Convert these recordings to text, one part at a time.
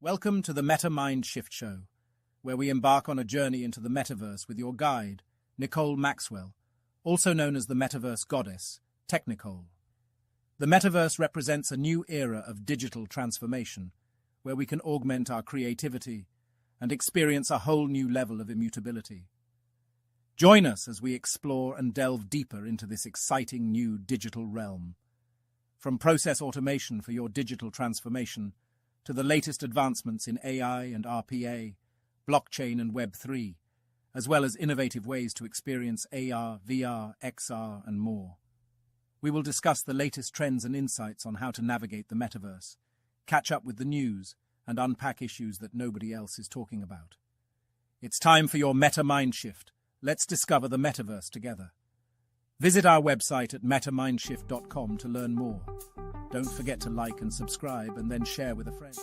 Welcome to the Meta Mind Shift Show, where we embark on a journey into the Metaverse with your guide, NiKole Maxwell, also known as the Metaverse Goddess, Technikole. The Metaverse represents a new era of digital transformation, where we can augment our creativity and experience a whole new level of immutability. Join us as we explore and delve deeper into this exciting new digital realm. From process automation for your digital transformation to the latest advancements in AI and RPA, blockchain and Web3, as well as innovative ways to experience AR, VR, XR, and more. We will discuss the latest trends and insights on how to navigate the metaverse, catch up with the news, and unpack issues that nobody else is talking about. It's time for your Meta Mind Shift. Let's discover the metaverse together. Visit our website at metamindshift.com to learn more. Don't forget to like and subscribe, and then share with a friend.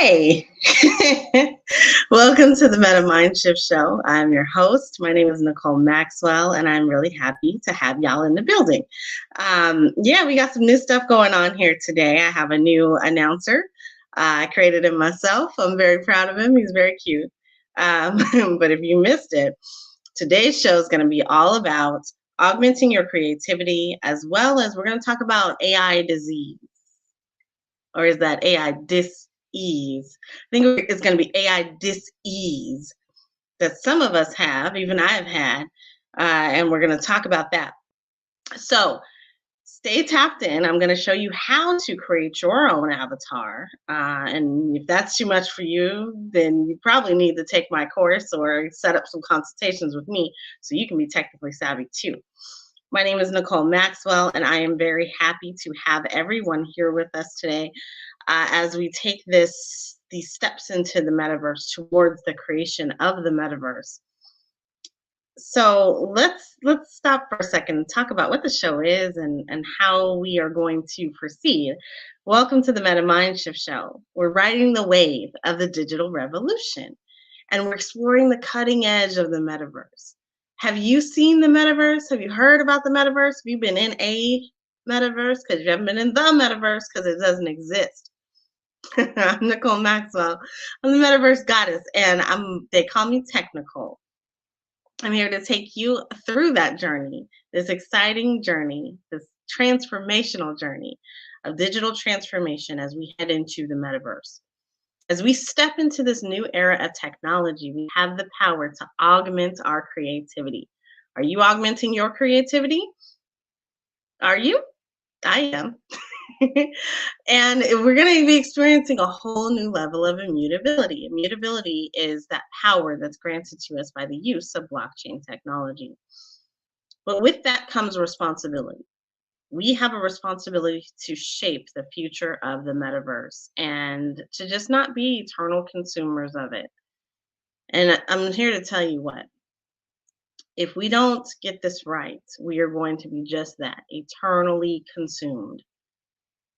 Hey, welcome to the Meta Mind Shift Show. I'm your host. My name is NiKole Maxwell, and I'm really happy to have y'all in the building. We got some new stuff going on here today. I have a new announcer. I created him myself. I'm very proud of him. He's very cute. But if you missed it, today's show is going to be all about augmenting your creativity, as well as we're going to talk about AI disease. Or is that AI dis-ease? I think it's going to be AI dis-ease that some of us have, even I've had, and we're going to talk about that. So stay tapped in. I'm going to show you how to create your own avatar. And if that's too much for you, then you probably need to take my course or set up some consultations with me so you can be technically savvy too. My name is NiKole Maxwell, and I am very happy to have everyone here with us today as we take these steps into the metaverse towards the creation of the metaverse. So let's stop for a second and talk about what the show is and how we are going to proceed. Welcome to the Meta Mind Shift Show. We're riding the wave of the digital revolution, and we're exploring the cutting edge of the metaverse. Have you seen the metaverse? Have you heard about the metaverse? Have you been in a metaverse? Because you haven't been in the metaverse because it doesn't exist. I'm NiKole Maxwell. I'm the Metaverse Goddess, and they call me Technikole. I'm here to take you through that journey, this exciting journey, this transformational journey of digital transformation as we head into the metaverse. As we step into this new era of technology, we have the power to augment our creativity. Are you augmenting your creativity? Are you? I am. And we're going to be experiencing a whole new level of immutability. Immutability is that power that's granted to us by the use of blockchain technology. But with that comes responsibility. We have a responsibility to shape the future of the metaverse and to just not be eternal consumers of it. And I'm here to tell you what. If we don't get this right, we are going to be just that, eternally consumed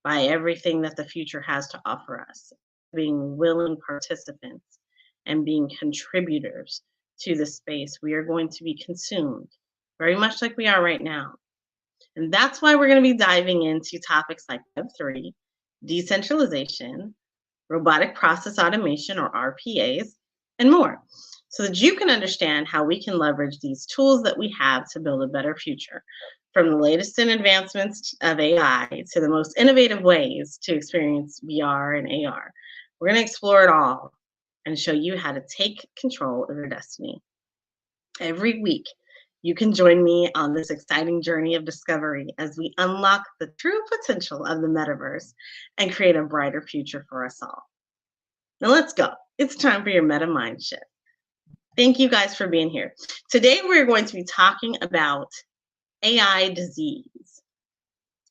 by everything that the future has to offer us, being willing participants and being contributors to the space. We are going to be consumed, very much like we are right now. And that's why we're going to be diving into topics like Web3, decentralization, robotic process automation or RPAs, and more, so that you can understand how we can leverage these tools that we have to build a better future. From the latest in advancements of AI to the most innovative ways to experience VR and AR. We're going to explore it all and show you how to take control of your destiny. Every week, you can join me on this exciting journey of discovery as we unlock the true potential of the metaverse and create a brighter future for us all. Now let's go. It's time for your Meta Mind Shift. Thank you guys for being here. Today we're going to be talking about AI disease.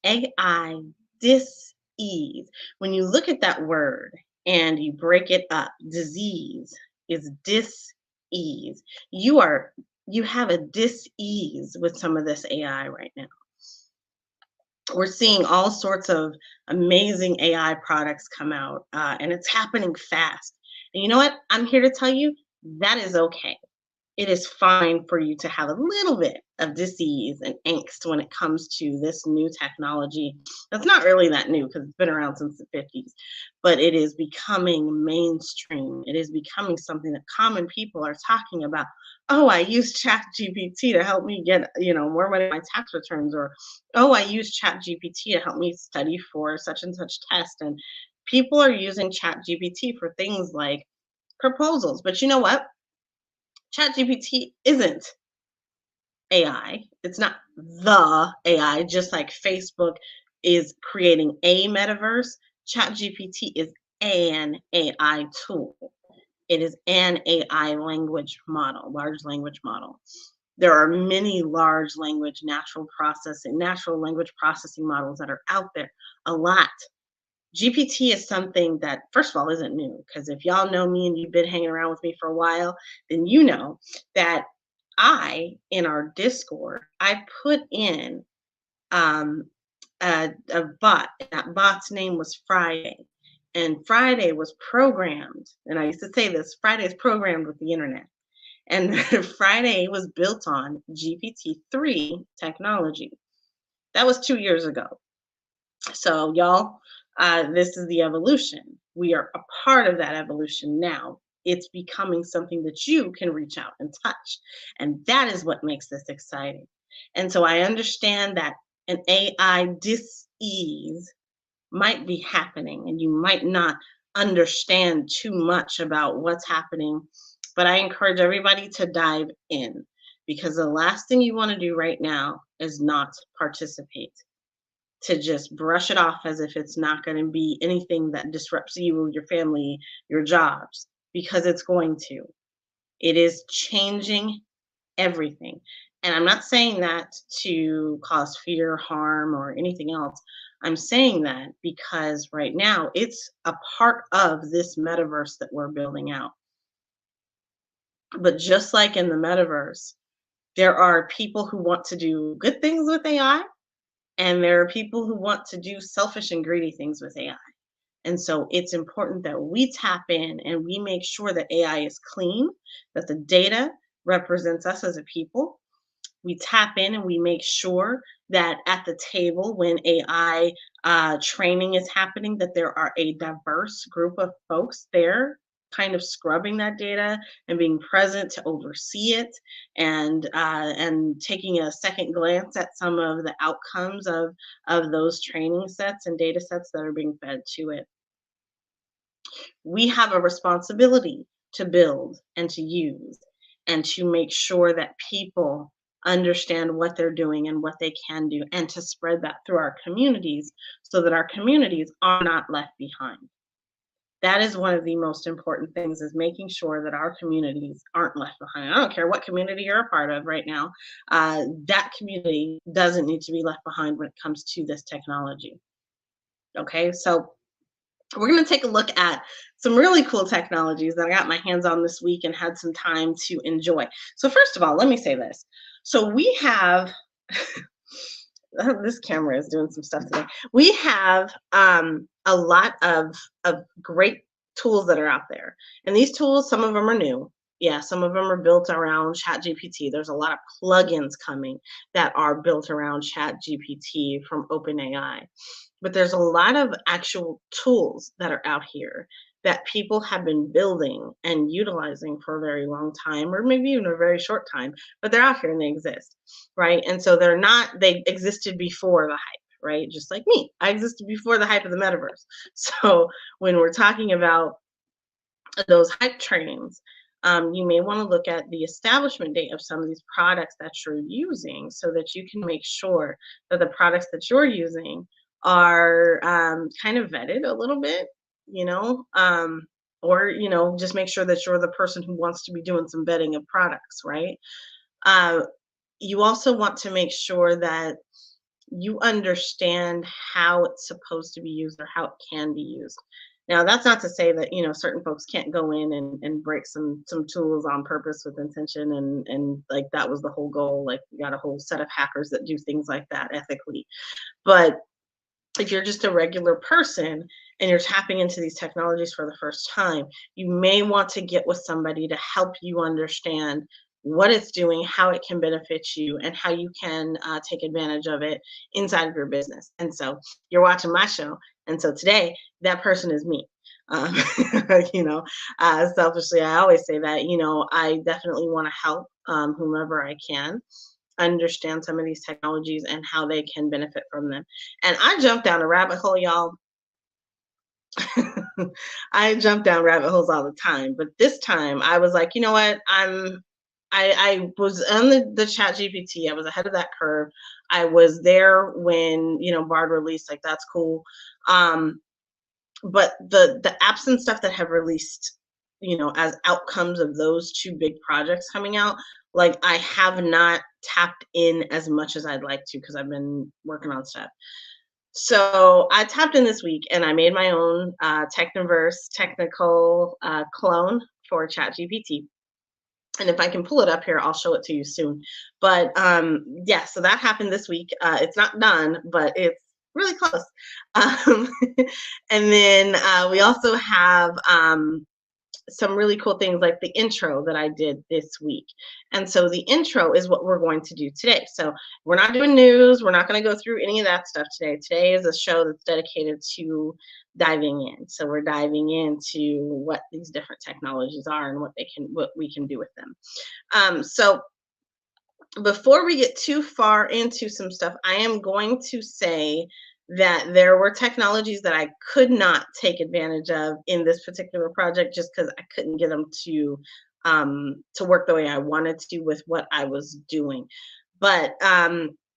AI dis-ease. When you look at that word and you break it up, disease is dis-ease. You have a dis-ease with some of this AI right now. We're seeing all sorts of amazing AI products come out, and it's happening fast. And you know what? I'm here to tell you that is okay. It is fine for you to have a little bit of disease and angst when it comes to this new technology. That's not really that new because it's been around since the 50s, but it is becoming mainstream. It is becoming something that common people are talking about. Oh, I use Chat GPT to help me get, more money in my tax returns, or oh, I use Chat GPT to help me study for such and such test. And people are using Chat GPT for things like proposals. But you know what? ChatGPT isn't AI. It's not the AI, just like Facebook is creating a metaverse. ChatGPT is an AI tool. It is an AI language model, large language model. There are many large language natural language processing models that are out there, a lot. GPT is something that, first of all, isn't new. Because if y'all know me and you've been hanging around with me for a while, then you know that in our Discord, I put in um, a bot. That bot's name was Friday. And Friday was programmed. And I used to say this, Friday is programmed with the internet. And Friday was built on GPT-3 technology. That was 2 years ago. So, y'all, this is the evolution. We are a part of that evolution now. It's becoming something that you can reach out and touch. And that is what makes this exciting. And so I understand that an AI dis-ease might be happening and you might not understand too much about what's happening. But I encourage everybody to dive in, because the last thing you want to do right now is not participate, to just brush it off as if it's not going to be anything that disrupts you, your family, your jobs, because it's going to. It is changing everything. And I'm not saying that to cause fear, harm, or anything else. I'm saying that because right now it's a part of this metaverse that we're building out. But just like in the metaverse, there are people who want to do good things with AI, and there are people who want to do selfish and greedy things with AI. And so it's important that we tap in and we make sure that AI is clean, that the data represents us as a people. We tap in and we make sure that at the table, when AI training is happening, that there are a diverse group of folks there kind of scrubbing that data and being present to oversee it, and taking a second glance at some of the outcomes of those training sets and data sets that are being fed to it. We have a responsibility to build and to use and to make sure that people understand what they're doing and what they can do, and to spread that through our communities so that our communities are not left behind. That is one of the most important things, is making sure that our communities aren't left behind. I don't care what community you're a part of right now. That community doesn't need to be left behind when it comes to this technology. Okay, so we're going to take a look at some really cool technologies that I got my hands on this week and had some time to enjoy. So first of all, let me say this. So we have this camera is doing some stuff today. We have a lot of great tools that are out there. And these tools, some of them are new. Yeah, some of them are built around ChatGPT. There's a lot of plugins coming that are built around ChatGPT from OpenAI. But there's a lot of actual tools that are out here that people have been building and utilizing for a very long time, or maybe even a very short time, but they're out here and they exist, right? And so they existed before the hype, right? Just like me, I existed before the hype of the metaverse. So when we're talking about those hype trains, you may want to look at the establishment date of some of these products that you're using, so that you can make sure that the products that you're using are kind of vetted a little bit, you know. or just make sure that you're the person who wants to be doing some vetting of products, right? uh, you also want to make sure that you understand how it's supposed to be used or how it can be used. Now, that's not to say that certain folks can't go in and break some tools on purpose with intention, and like that was the whole goal. Like, we got a whole set of hackers that do things like that ethically. But if you're just a regular person and you're tapping into these technologies for the first time, you may want to get with somebody to help you understand what it's doing, how it can benefit you, and how you can take advantage of it inside of your business. And so you're watching my show. And so today, that person is me. Um, selfishly, I always say that, I definitely want to help whomever I can understand some of these technologies and how they can benefit from them. And I jumped down a rabbit hole, y'all. I jump down rabbit holes all the time, but this time I was like, you know what? I was on the chat GPT. I was ahead of that curve. I was there when, Bard released, like that's cool. But the apps and stuff that have released, as outcomes of those two big projects coming out, like I have not tapped in as much as I'd like to because I've been working on stuff. So I tapped in this week and I made my own Techniverse technical clone for ChatGPT. And if I can pull it up here, I'll show it to you soon. But yeah, so that happened this week. It's not done, but it's really close. Um, and then we also have some really cool things like the intro that I did this week. And so the intro is what we're going to do today. So we're not doing news. We're not going to go through any of that stuff today. Today is a show that's dedicated to diving in. So we're diving into what these different technologies are and what we can do with them. So before we get too far into some stuff, I am going to say that there were technologies that I could not take advantage of in this particular project just because I couldn't get them to work the way I wanted to with what I was doing. But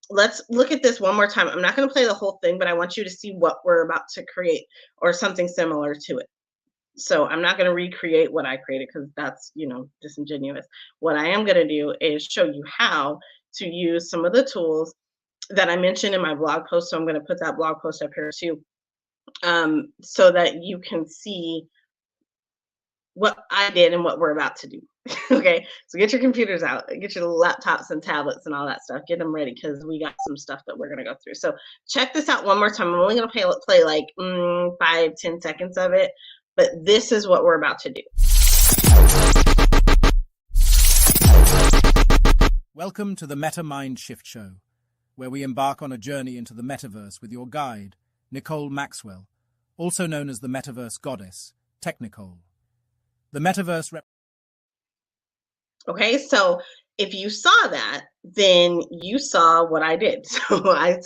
let's look at this one more time. I'm not going to play the whole thing, but I want you to see what we're about to create or something similar to it. So I'm not going to recreate what I created because that's, disingenuous. What I am going to do is show you how to use some of the tools that I mentioned in my blog post. So I'm going to put that blog post up here too, so that you can see what I did and what we're about to do. Okay, so get your computers out, get your laptops and tablets and all that stuff. Get them ready because we got some stuff that we're going to go through. So check this out one more time. I'm only going to play like 5-10 seconds of it, but this is what we're about to do. Welcome to the Meta Mind Shift Show, where we embark on a journey into the metaverse with your guide, NiKole Maxwell, also known as the Metaverse Goddess, Technikole. The Metaverse Okay, so if you saw that, then you saw what I did. So I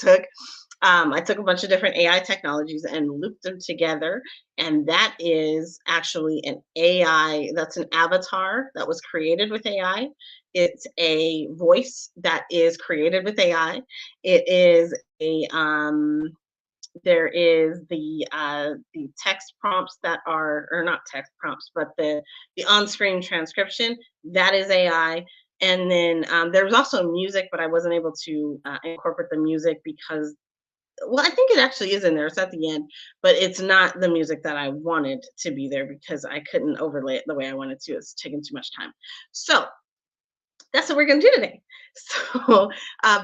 took a bunch of different AI technologies and looped them together, and that is actually an AI. That's an avatar that was created with AI. It's a voice that is created with AI. It is a there is the text prompts that are, or not text prompts, but the on-screen transcription, that is AI. And then there's also music, but I wasn't able to incorporate the music because, well, I think it actually is in there. It's at the end, but it's not the music that I wanted to be there because I couldn't overlay it the way I wanted to. It's taking too much time. So that's what we're going to do today. So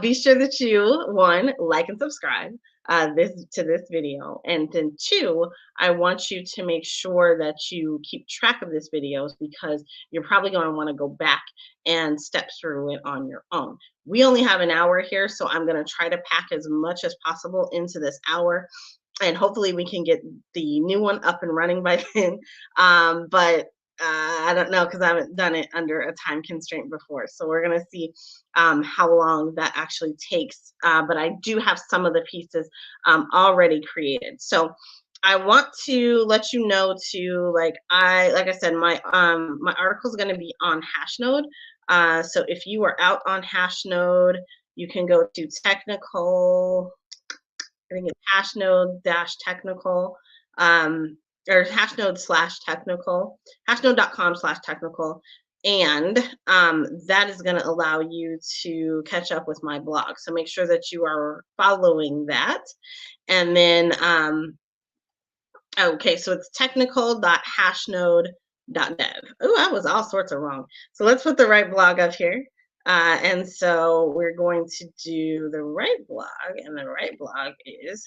be sure that you, one, like and subscribe to this video, and then two, I want you to make sure that you keep track of this videos because you're probably going to want to go back and step through it on your own. We only have an hour here, so I'm going to try to pack as much as possible into this hour, and hopefully we can get the new one up and running by then. But I don't know because I haven't done it under a time constraint before. So we're going to see how long that actually takes. But I do have some of the pieces already created. So I want to let you know to like I said, my article is going to be on Hashnode. So if you are out on Hashnode, you can go to Technikole. I think it's Hashnode-Technikole. or hashnode/technical, hashnode.com/technical. And that is going to allow you to catch up with my blog. So make sure that you are following that. And then, okay, so it's technical.hashnode.dev. Oh, that was all sorts of wrong. So let's put the right blog up here. And so we're going to do the right blog, and the right blog is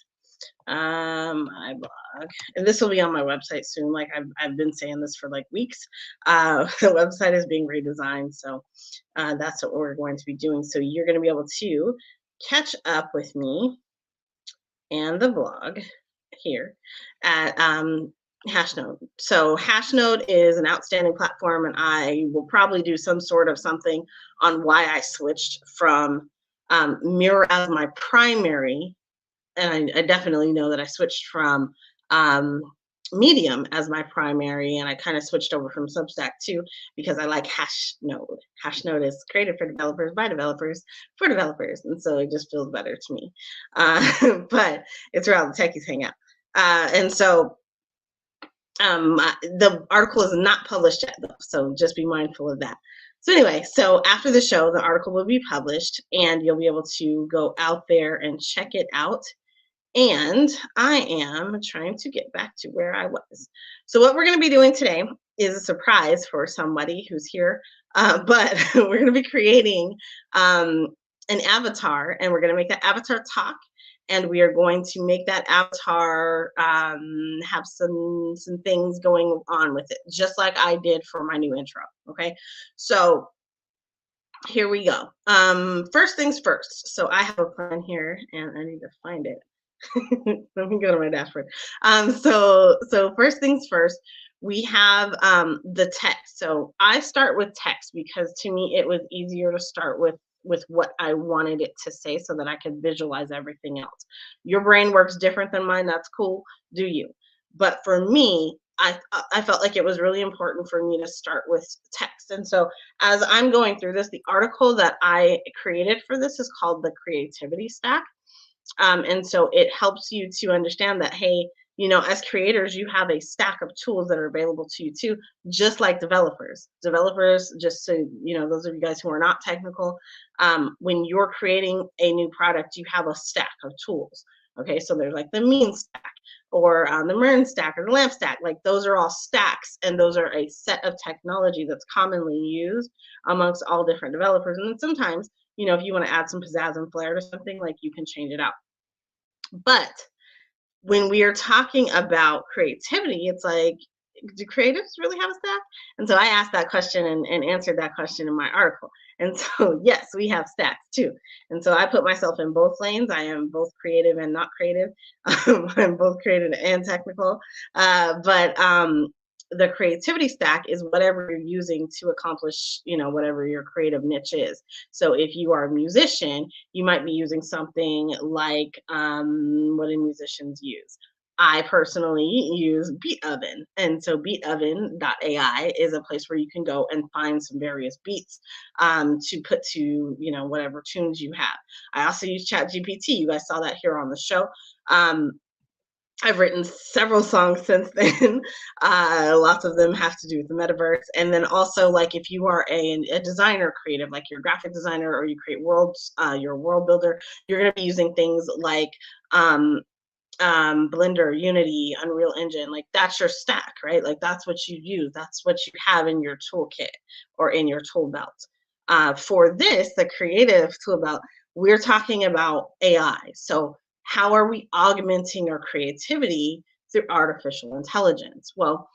my blog, and this will be on my website soon. Like I've been saying this for like weeks. The website is being redesigned, so that's what we're going to be doing. So you're going to be able to catch up with me and the blog here at Hashnode. So Hashnode is an outstanding platform, and I will probably do some sort of something on why I switched from Mirror as my primary, and I definitely know that I switched from Medium as my primary, and I kind of switched over from Substack too because I like Hashnode. Hashnode is created for developers by developers for developers, and so it just feels better to me. But it's where all the techies hang out, and so the article is not published yet, though, so just be mindful of that. So anyway, so after the show, the article will be published, and you'll be able to go out there and check it out. And I am trying to get back to where I was. So what we're going to be doing today is a surprise for somebody who's here, but we're going to be creating an avatar, and we're going to make that avatar talk, and we are going to make that avatar have some things going on with it, just like I did for my new intro. Okay, so here we go. First things first. So I have a plan here, and I need to find it. Let me go to my dashboard. So first things first, we have the text. So I start with text because to me it was easier to start with what I wanted it to say so that I could visualize everything else. Your brain works different than mine. That's cool. Do you? But for me, I felt like it was really important for me to start with text. And so as I'm going through this, the article that I created for this is called the Creativity Stack. And so it helps you to understand that, hey, you know, as creators, you have a stack of tools that are available to you too, just like developers. Developers, just so you know, those of you guys who are not technical, when you're creating a new product, you have a stack of tools. Okay, so there's like the mean stack, or the MERN stack, or the LAMP stack. Like those are all stacks, and those are a set of technology that's commonly used amongst all different developers. And then sometimes, you know, if you want to add some pizzazz and flair to something, like you can change it out. But when we are talking about creativity, it's like, do creatives really have a stack? And so I asked that question and answered that question in my article. And so, yes, we have stacks too. And so I put myself in both lanes. I am both creative and not creative. I'm both creative and technical. But the creativity stack is whatever you're using to accomplish, you know, whatever your creative niche is. So if you are a musician, you might be using something like, what do musicians use? I personally use Beetoven. And so beetoven.ai is a place where you can go and find some various beats to put to, you know, whatever tunes you have. I also use ChatGPT. You guys saw that here on the show. I've written several songs since then. Lots of them have to do with the metaverse. And then also, like, if you are a designer creative, like you're a graphic designer or you create worlds, you're a world builder, you're going to be using things like Blender, Unity, Unreal Engine. Like that's your stack, right? Like that's what you use. That's what you have in your toolkit or in your tool belt. For this, the creative tool belt, we're talking about AI. So how are we augmenting our creativity through artificial intelligence? Well,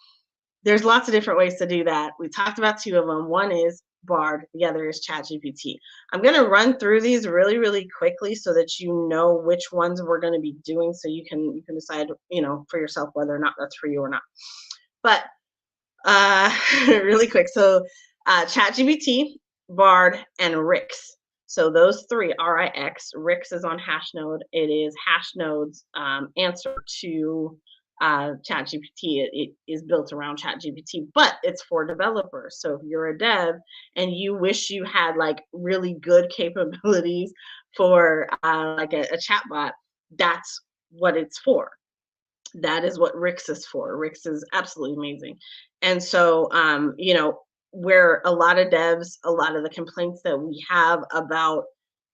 there's lots of different ways to do that. We talked about two of them. One is Bard, the other is ChatGPT. I'm going to run through these really, really quickly so that you know which ones we're going to be doing, so you can decide, you know, for yourself whether or not that's for you or not. But really quick, so ChatGPT, Bard, and Rix. So those three, RIX, Rix is on Hashnode. It is Hashnode's answer to ChatGPT. It is built around ChatGPT, but it's for developers. So if you're a dev and you wish you had like really good capabilities for like a chatbot, that's what it's for. That is what Rix is for. Rix is absolutely amazing. And so, where a lot of devs, a lot of the complaints that we have about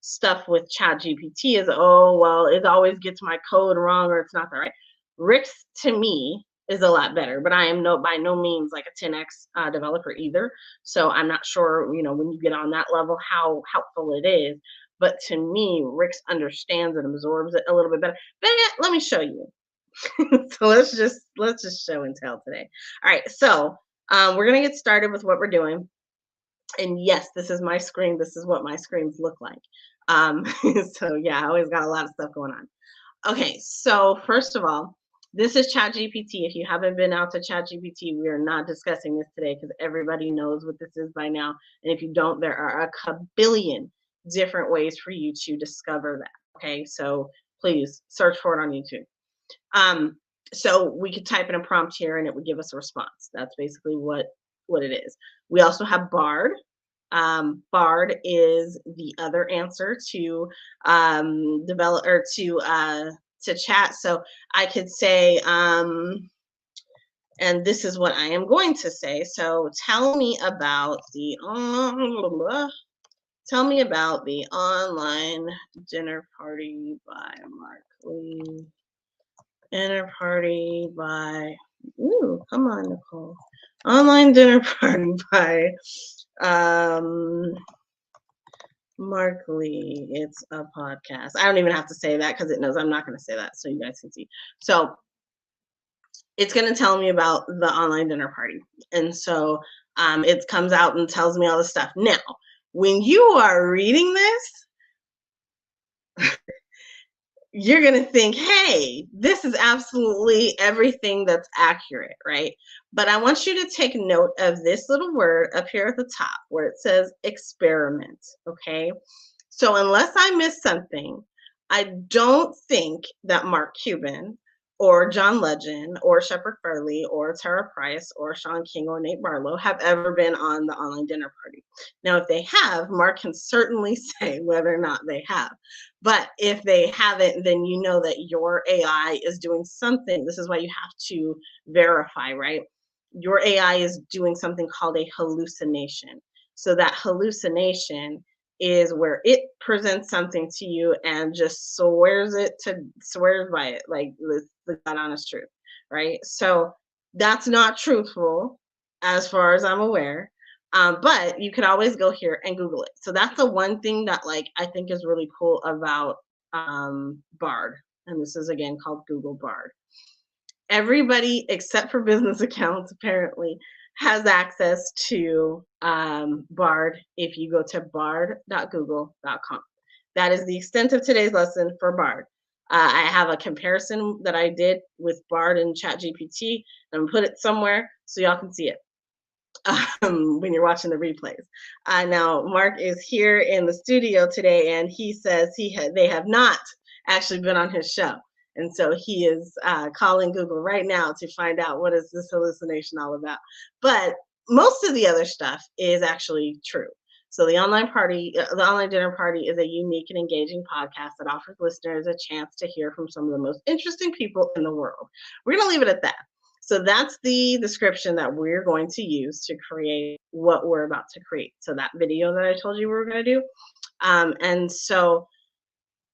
stuff with Chat GPT is, oh, well, it always gets my code wrong or it's not the right. Rix to me is a lot better, but I am by no means like a 10x developer either. So I'm not sure, when you get on that level, how helpful it is. But to me, Rix understands and absorbs it a little bit better. But yeah, let me show you. So let's just show and tell today. All right, so we're gonna get started with what we're doing. And yes, this is my screen. This is what my screens look like. Um, so yeah, I always got a lot of stuff going on. Okay, so first of all, this is ChatGPT. If you haven't been out to ChatGPT, we are not discussing this today because everybody knows what this is by now. And if you don't, there are a billion different ways for you to discover that. Okay, so please search for it on YouTube. So we could type in a prompt here and it would give us a response. That's basically what it is. We also have Bard. Bard is the other answer to develop or to chat. So I could say, and this is what I am going to say. So tell me about the online dinner party by Mark Lee. Dinner party by, come on, NiKole. Online dinner party by Mark Lee. It's a podcast. I don't even have to say that because it knows I'm not going to say that, so you guys can see. So it's going to tell me about the online dinner party. And so it comes out and tells me all the stuff. Now, when you are reading this, you're going to think, hey, this is absolutely everything that's accurate, right? But I want you to take note of this little word up here at the top where it says experiment, okay? So unless I miss something, I don't think that Mark Cuban or John Legend or Shepard Fairley or Tara Price or Sean King or Nate Barlow have ever been on the online dinner party. Now, if they have, Mark can certainly say whether or not they have. But if they haven't, then you know that your AI is doing something. This is why you have to verify, right? Your AI is doing something called a hallucination. So that hallucination is where it presents something to you and just swears by it, like the God honest truth, right? So that's not truthful as far as I'm aware. But you could always go here and Google it. So that's the one thing that I think is really cool about Bard. And this is again called Google Bard. Everybody except for business accounts apparently has access to Bard if you go to bard.google.com. That is the extent of today's lesson for Bard. I have a comparison that I did with Bard and ChatGPT. I'm gonna put it somewhere so y'all can see it when you're watching the replays. Now, Mark is here in the studio today, and he says they have not actually been on his show. And so he is calling Google right now to find out what is this hallucination all about. But most of the other stuff is actually true. So the online dinner party is a unique and engaging podcast that offers listeners a chance to hear from some of the most interesting people in the world. We're going to leave it at that. So that's the description that we're going to use to create what we're about to create. So that video that I told you we were going to do. And so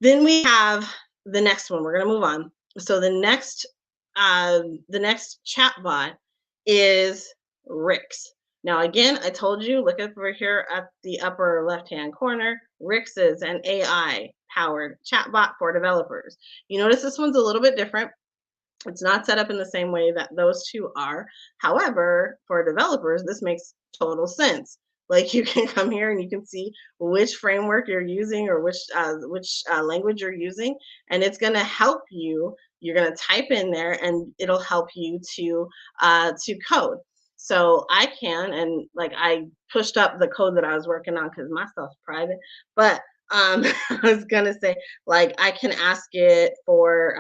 then we have the next one. We're going to move on. So the next chatbot is Rix. Now, again, I told you, look over here at the upper left-hand corner. Rix is an AI-powered chatbot for developers. You notice this one's a little bit different. It's not set up in the same way that those two are. However, for developers, this makes total sense. Like you can come here and you can see which framework you're using or which language you're using, and it's going to help you. You're going to type in there, and it'll help you to code. So I can, and I pushed up the code that I was working on because my stuff's private, but I was gonna say, I can ask it for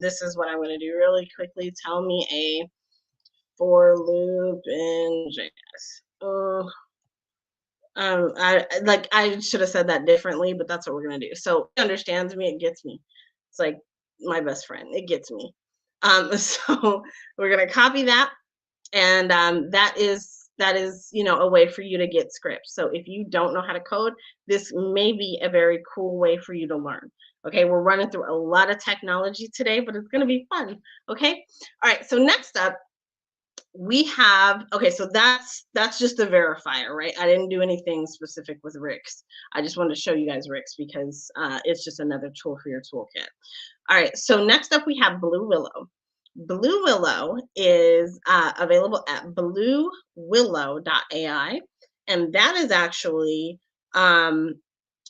this is what I'm gonna do really quickly. Tell me a for loop in JS. I should have said that differently, but that's what we're gonna do. So it understands me, it gets me. It's like my best friend. It gets me. So we're gonna copy that, and that is a way for you to get scripts. So if you don't know how to code, this may be a very cool way for you to learn. Okay, we're running through a lot of technology today, but it's going to be fun. Okay, all right, so next up we have, okay, so that's just a verifier, right? I didn't do anything specific with Rix. I just wanted to show you guys Rix because it's just another tool for your toolkit. All right, so next up we have Blue Willow. Blue Willow is available at bluewillow.ai, and that is actually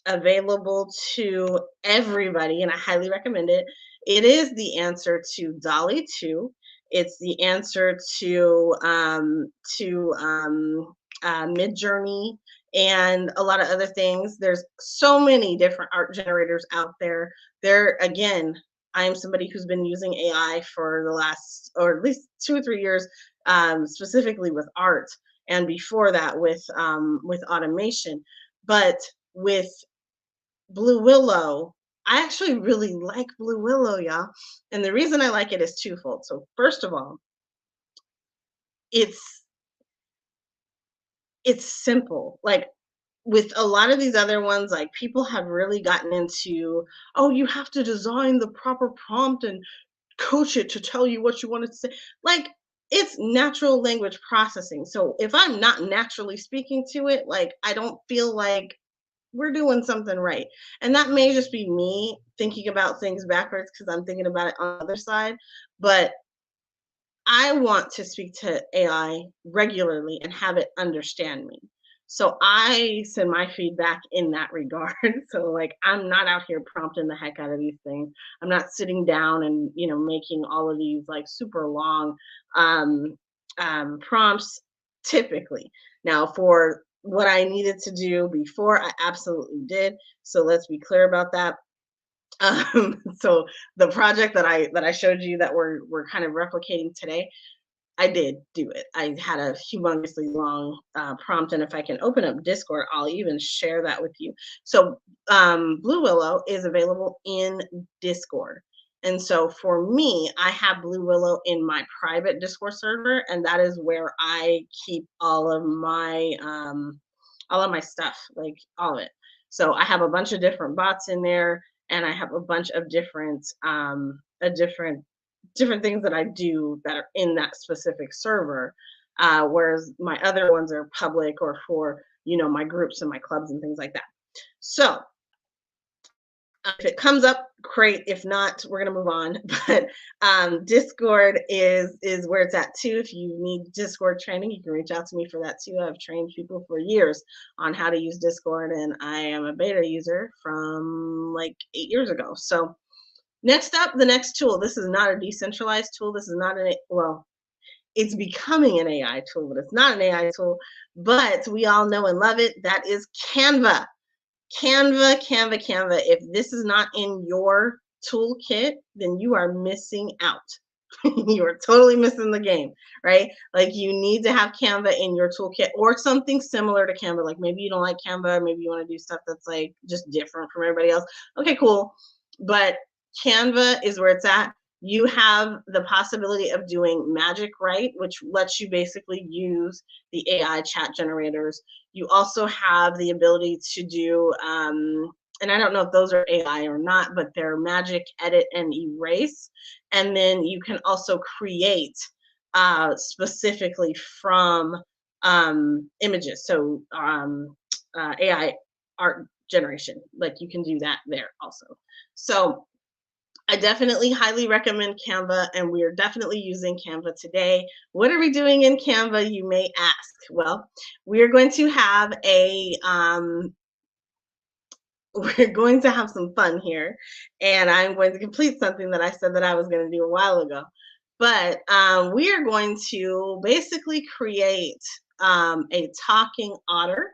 available to everybody, and I highly recommend it. It is the answer to DALL-E 2. It's the answer to Midjourney and a lot of other things. There's so many different art generators out there. There again, I am somebody who's been using AI for the last, or at least 2 or 3 years, specifically with art, and before that with automation. But with Blue Willow, I actually really like Blue Willow, y'all. And the reason I like it is twofold. So first of all, it's simple. Like with a lot of these other ones, like people have really gotten into, oh, you have to design the proper prompt and coach it to tell you what you want it to say. Like it's natural language processing. So if I'm not naturally speaking to it, like I don't feel like we're doing something right. And that may just be me thinking about things backwards because I'm thinking about it on the other side. But I want to speak to AI regularly and have it understand me. So I send my feedback in that regard. So like I'm not out here prompting the heck out of these things. I'm not sitting down and making all of these like super long prompts typically. Now for what I needed to do before, I absolutely did. So let's be clear about that. So the project that I showed you that we're kind of replicating today, I did do it. I had a humongously long prompt, and if I can open up Discord, I'll even share that with you. So Blue Willow is available in Discord. And so for me, I have Blue Willow in my private Discord server, and that is where I keep all of my stuff, like all of it. So I have a bunch of different bots in there, and I have a bunch of different different things that I do that are in that specific server. Whereas my other ones are public or for my groups and my clubs and things like that. So if it comes up, great. If not, we're gonna move on. But Discord is where it's at too. If you need Discord training, you can reach out to me for that too. I've trained people for years on how to use Discord, and I am a beta user from like 8 years ago. So next up, the next tool. This is not a decentralized tool. This is not well, it's becoming an AI tool, but it's not an AI tool. But we all know and love it. That is Canva. Canva. If this is not in your toolkit, then you are missing out. You are totally missing the game, right? Like you need to have Canva in your toolkit or something similar to Canva. Like maybe you don't like Canva, maybe you want to do stuff that's like just different from everybody else. Okay, cool. But Canva is where it's at. You have the possibility of doing Magic Write, which lets you basically use the AI chat generators. You also have the ability to do, and I don't know if those are AI or not, but they're Magic Edit and Erase. And then you can also create specifically from images. So AI art generation, like you can do that there also. So I definitely highly recommend Canva, and we are definitely using Canva today. What are we doing in Canva, you may ask? Well, we're going to have we're going to have some fun here, and I'm going to complete something that I said that I was going to do a while ago. But we are going to basically create a talking otter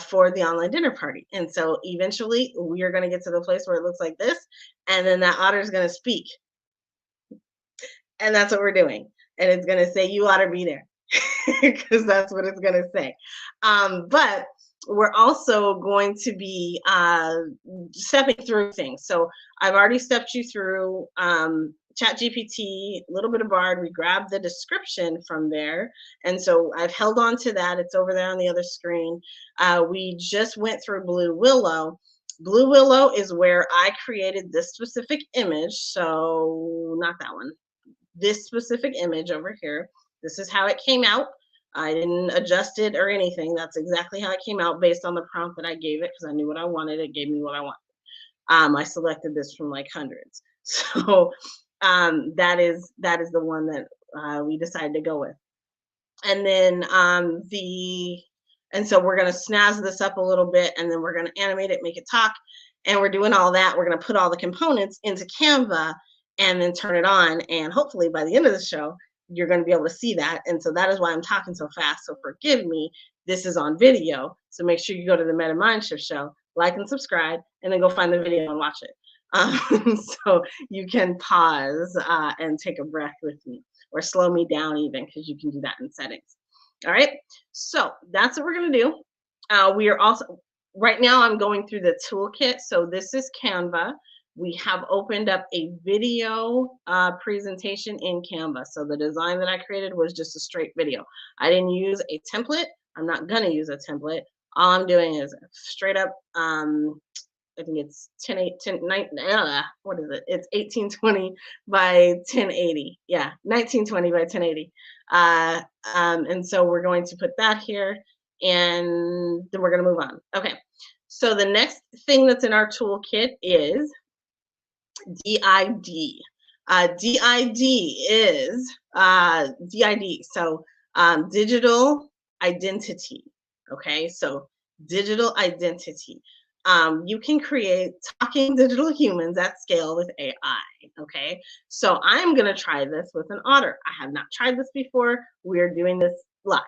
for the online dinner party. And so eventually we are going to get to the place where it looks like this, and then that otter is going to speak. And that's what we're doing. And it's going to say, you ought to be there, because that's what it's going to say. But we're also going to be stepping through things. So I've already stepped you through ChatGPT, a little bit of Bard. We grabbed the description from there. And so I've held on to that. It's over there on the other screen. We just went through Blue Willow. Blue Willow is where I created this specific image. So not that one, this specific image over here. This is how it came out. I didn't adjust it or anything. That's exactly how it came out based on the prompt that I gave it because I knew what I wanted. It gave me what I wanted. I selected this from like hundreds. So that is the one that we decided to go with. And then and so we're going to snazz this up a little bit, and then we're going to animate it, make it talk, and we're doing all that. We're going to put all the components into Canva and then turn it on, and hopefully by the end of the show, you're going to be able to see that. And so that is why I'm talking so fast. So forgive me. This is on video. So make sure you go to the Meta Mindshift Show, like and subscribe, and then go find the video and watch it. So you can pause and take a breath with me, or slow me down even, because you can do that in settings. All right. So that's what we're going to do. We are also, right now I'm going through the toolkit. So this is Canva. We have opened up a video presentation in Canva. So the design that I created was just a straight video. I didn't use a template. I'm not going to use a template. All I'm doing is straight up, I think it's 1080, what is it? It's 1820 by 1080. Yeah, 1920 by 1080. And so we're going to put that here, and then we're going to move on. Okay, so the next thing that's in our toolkit is DID. DID is DID, so digital identity. Okay, so digital identity. You can create talking digital humans at scale with AI. Okay, so I'm going to try this with an otter. I have not tried this before. We're doing this live.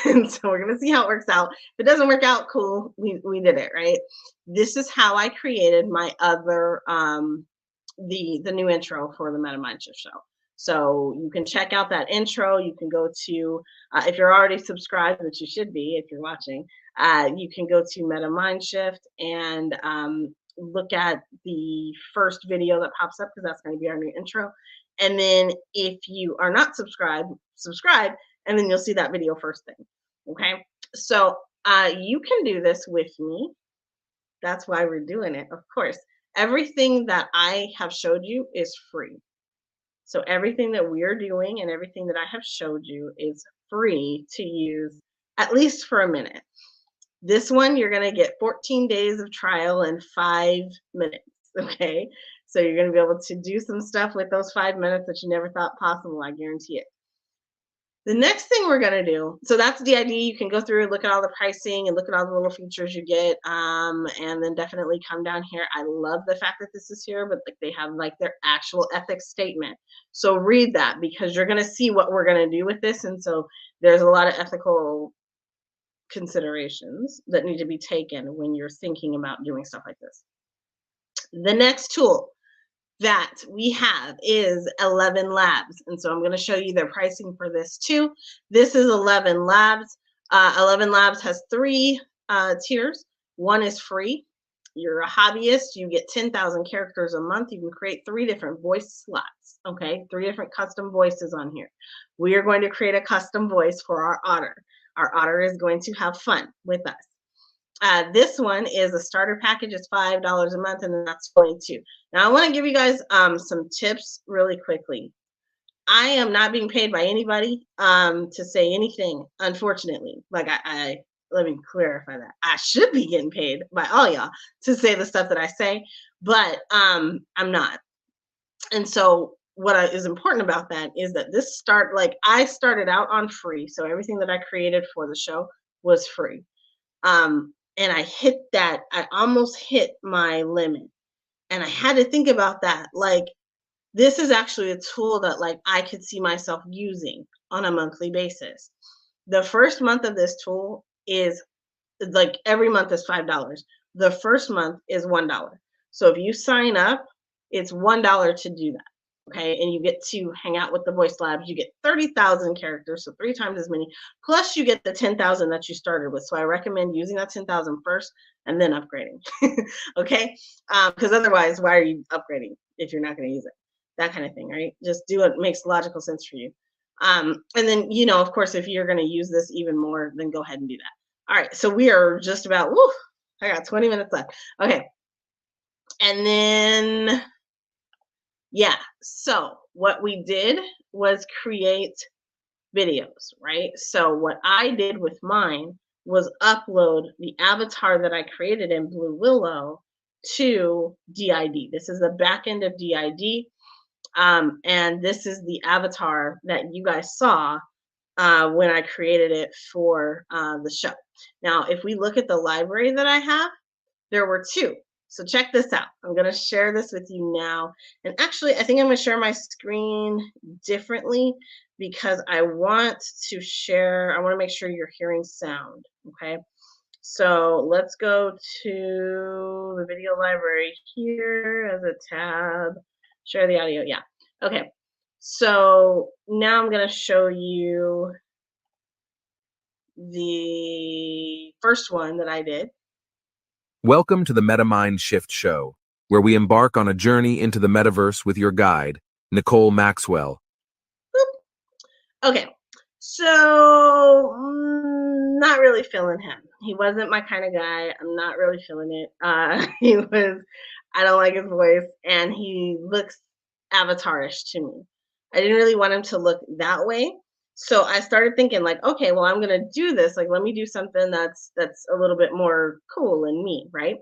And so we're going to see how it works out. If it doesn't work out, cool. We did it, right? This is how I created my other the new intro for the Meta Mindshift Show. So you can check out that intro. You can go to, if you're already subscribed, which you should be if you're watching, you can go to Meta Mindshift and look at the first video that pops up, because that's going to be our new intro. And then if you are not subscribed, subscribe, and then you'll see that video first thing. Okay, so you can do this with me. That's why we're doing it, of course. Everything that I have showed you is free. So everything that we're doing and everything that I have showed you is free to use, at least for a minute. This one, you're going to get 14 days of trial in 5 minutes. Okay, so you're going to be able to do some stuff with those 5 minutes that you never thought possible. I guarantee it. The next thing we're going to do, so that's DID. You can go through and look at all the pricing and look at all the little features you get, and then definitely come down here. I love the fact that this is here, but like they have like their actual ethics statement. So read that, because you're going to see what we're going to do with this. And so there's a lot of ethical considerations that need to be taken when you're thinking about doing stuff like this. The next tool that we have is 11 Labs. And so I'm going to show you their pricing for this too. This is 11 Labs. 11 Labs has 3 tiers. One is free. You're a hobbyist. You get 10,000 characters a month. You can create 3 different voice slots. Okay, 3 different custom voices on here. We are going to create a custom voice for our otter. Our otter is going to have fun with us. This one is a starter package. It's $5 a month, and then that's 22. Now I want to give you guys some tips really quickly. I am not being paid by anybody to say anything, unfortunately. Like I let me clarify that. I should be getting paid by all y'all to say the stuff that I say, but I'm not. And so what is important about that is that this I started out on free. So everything that I created for the show was free. And I hit that, I almost hit my limit. And I had to think about that. Like, this is actually a tool that like I could see myself using on a monthly basis. The first month of this tool is like, every month is $5. The first month is $1. So if you sign up, it's $1 to do that. Okay, and you get to hang out with the voice labs. You get 30,000 characters, so 3 times as many. Plus, you get the 10,000 that you started with. So I recommend using that 10,000 first and then upgrading. Okay, because otherwise, why are you upgrading if you're not going to use it? That kind of thing, right? Just do what makes logical sense for you. And then, of course, if you're going to use this even more, then go ahead and do that. All right, so we are just about. Woo, I got 20 minutes left. Okay, and then yeah, so what we did was create videos, right? So what I did with mine was upload the avatar that I created in Blue Willow to DID. This is the back end of DID. And this is the avatar that you guys saw when I created it for the show. Now, if we look at the library that I have, there were two. So check this out. I'm going to share this with you now. And actually, I think I'm going to share my screen differently because I want to share, I want to make sure you're hearing sound. Okay. So let's go to the video library here as a tab, share the audio. Yeah. Okay. So now I'm going to show you the first one that I did. Welcome to the MetaMind Shift Show, where we embark on a journey into the metaverse with your guide, NiKole Maxwell. Okay, so not really feeling him. He wasn't my kind of guy. I'm not really feeling it. I don't like his voice, and he looks avatarish to me. I didn't really want him to look that way. So I started thinking like, okay, well, I'm gonna do this. Like, let me do something that's a little bit more cool in me, right?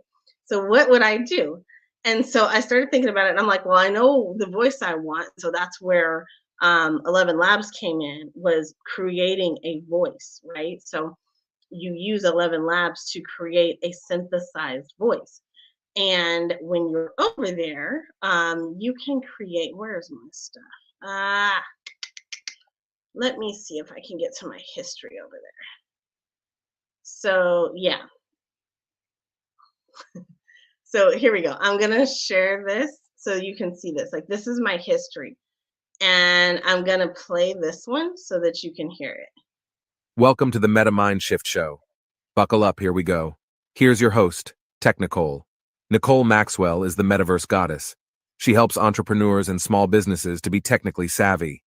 So what would I do? And so I started thinking about it, and I'm like, well, I know the voice I want, so that's where 11 Labs came in, was creating a voice, right? So you use 11 Labs to create a synthesized voice. And when you're over there, you can create, where's my stuff? Let me see if I can get to my history over there. So yeah. So here we go. I'm going to share this so you can see this. Like, this is my history. And I'm going to play this one so that you can hear it. Welcome to the MetaMind Shift Show. Buckle up, here we go. Here's your host, Technikole. NiKole Maxwell is the metaverse goddess. She helps entrepreneurs and small businesses to be technically savvy.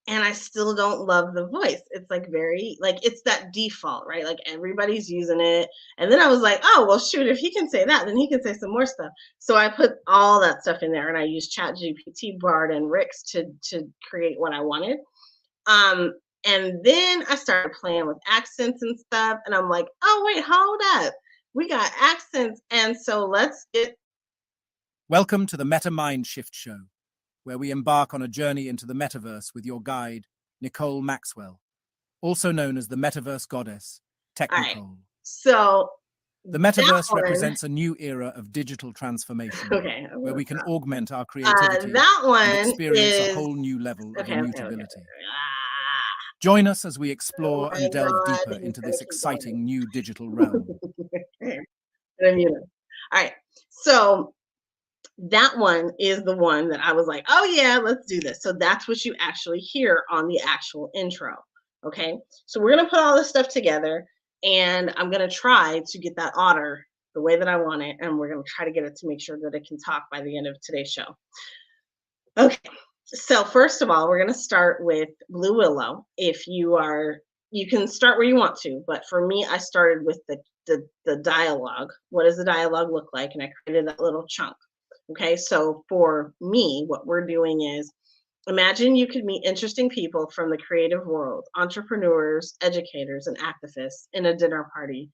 And I still don't love the voice. It's like very, like, it's that default, right? Like, everybody's using it. And then I was like, oh, well, shoot, if he can say that, then he can say some more stuff. So I put all that stuff in there, and I used ChatGPT, Bard, and Rix to create what I wanted. And then I started playing with accents and stuff. And I'm like, oh, wait, hold up. We got accents. And so let's get. Welcome to the MetaMind Shift Show, where we embark on a journey into the metaverse with your guide, NiKole Maxwell, also known as the Metaverse Goddess, All right. Technikole. So the metaverse represents a new era of digital transformation, okay, where we can augment our creativity that one and experience is a whole new level of immutability. Okay. Join us as we explore Oh and delve God, deeper into this exciting new digital realm. All right, so that one is the one that I was like, oh yeah, let's do this. So that's what you actually hear on the actual intro. Okay, so we're gonna put all this stuff together, and I'm gonna try to get that otter the way that I want it, and we're gonna try to get it to make sure that it can talk by the end of today's show. Okay, so first of all, we're gonna start with Blue Willow. If you are, you can start where you want to, but for me, I started with the dialogue. What does the dialogue look like? And I created that little chunk. Okay, so for me, what we're doing is, imagine you could meet interesting people from the creative world, entrepreneurs, educators, and activists in a dinner party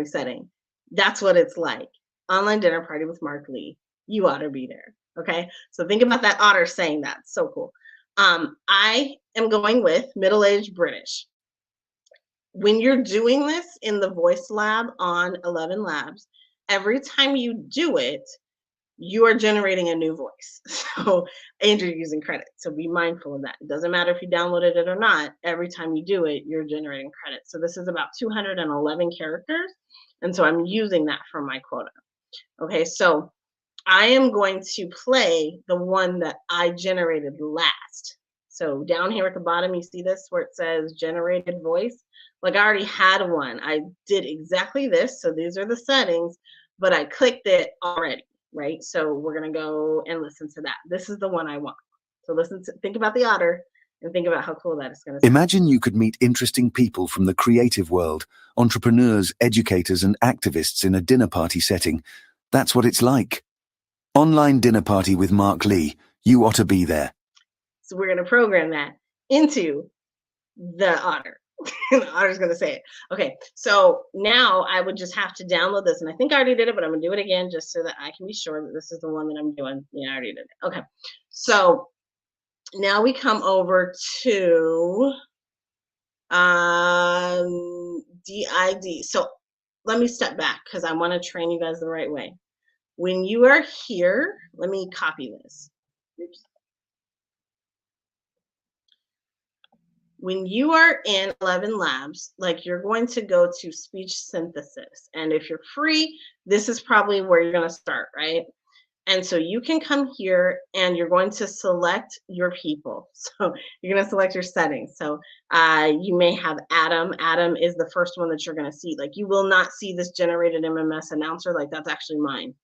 setting. That's what it's like. Online dinner party with Mark Lee. You ought to be there. Okay, so think about that otter saying that. So cool. I am going with middle-aged British. When you're doing this in the voice lab on 11 Labs, every time you do it, you are generating a new voice. So, and you're using credit. So be mindful of that. It doesn't matter if you downloaded it or not. Every time you do it, you're generating credit. So this is about 211 characters. And so I'm using that for my quota. Okay, so I am going to play the one that I generated last. So down here at the bottom, you see this where it says generated voice. Like I already had one. I did exactly this. So these are the settings, but I clicked it already, right? So we're going to go and listen to that. This is the one I want. So think about the otter and think about how cool that is going to sound. Imagine you could meet interesting people from the creative world, entrepreneurs, educators, and activists in a dinner party setting. That's what it's like. Online dinner party with Mark Lee. You ought to be there. So we're going to program that into the otter. The otter's going to say it. Okay, so now I would just have to download this. And I think I already did it, but I'm going to do it again just so that I can be sure that this is the one that I'm doing. Yeah, I already did it. Okay, so now we come over to DID. So let me step back because I want to train you guys the right way. When you are here, let me copy this. Oops. When you are in 11 Labs, like you're going to go to speech synthesis. And if you're free, this is probably where you're going to start, right? And so you can come here and you're going to select your people. So you're going to select your settings. So you may have Adam. Adam is the first one that you're going to see. Like you will not see this generated MMS announcer. Like that's actually mine.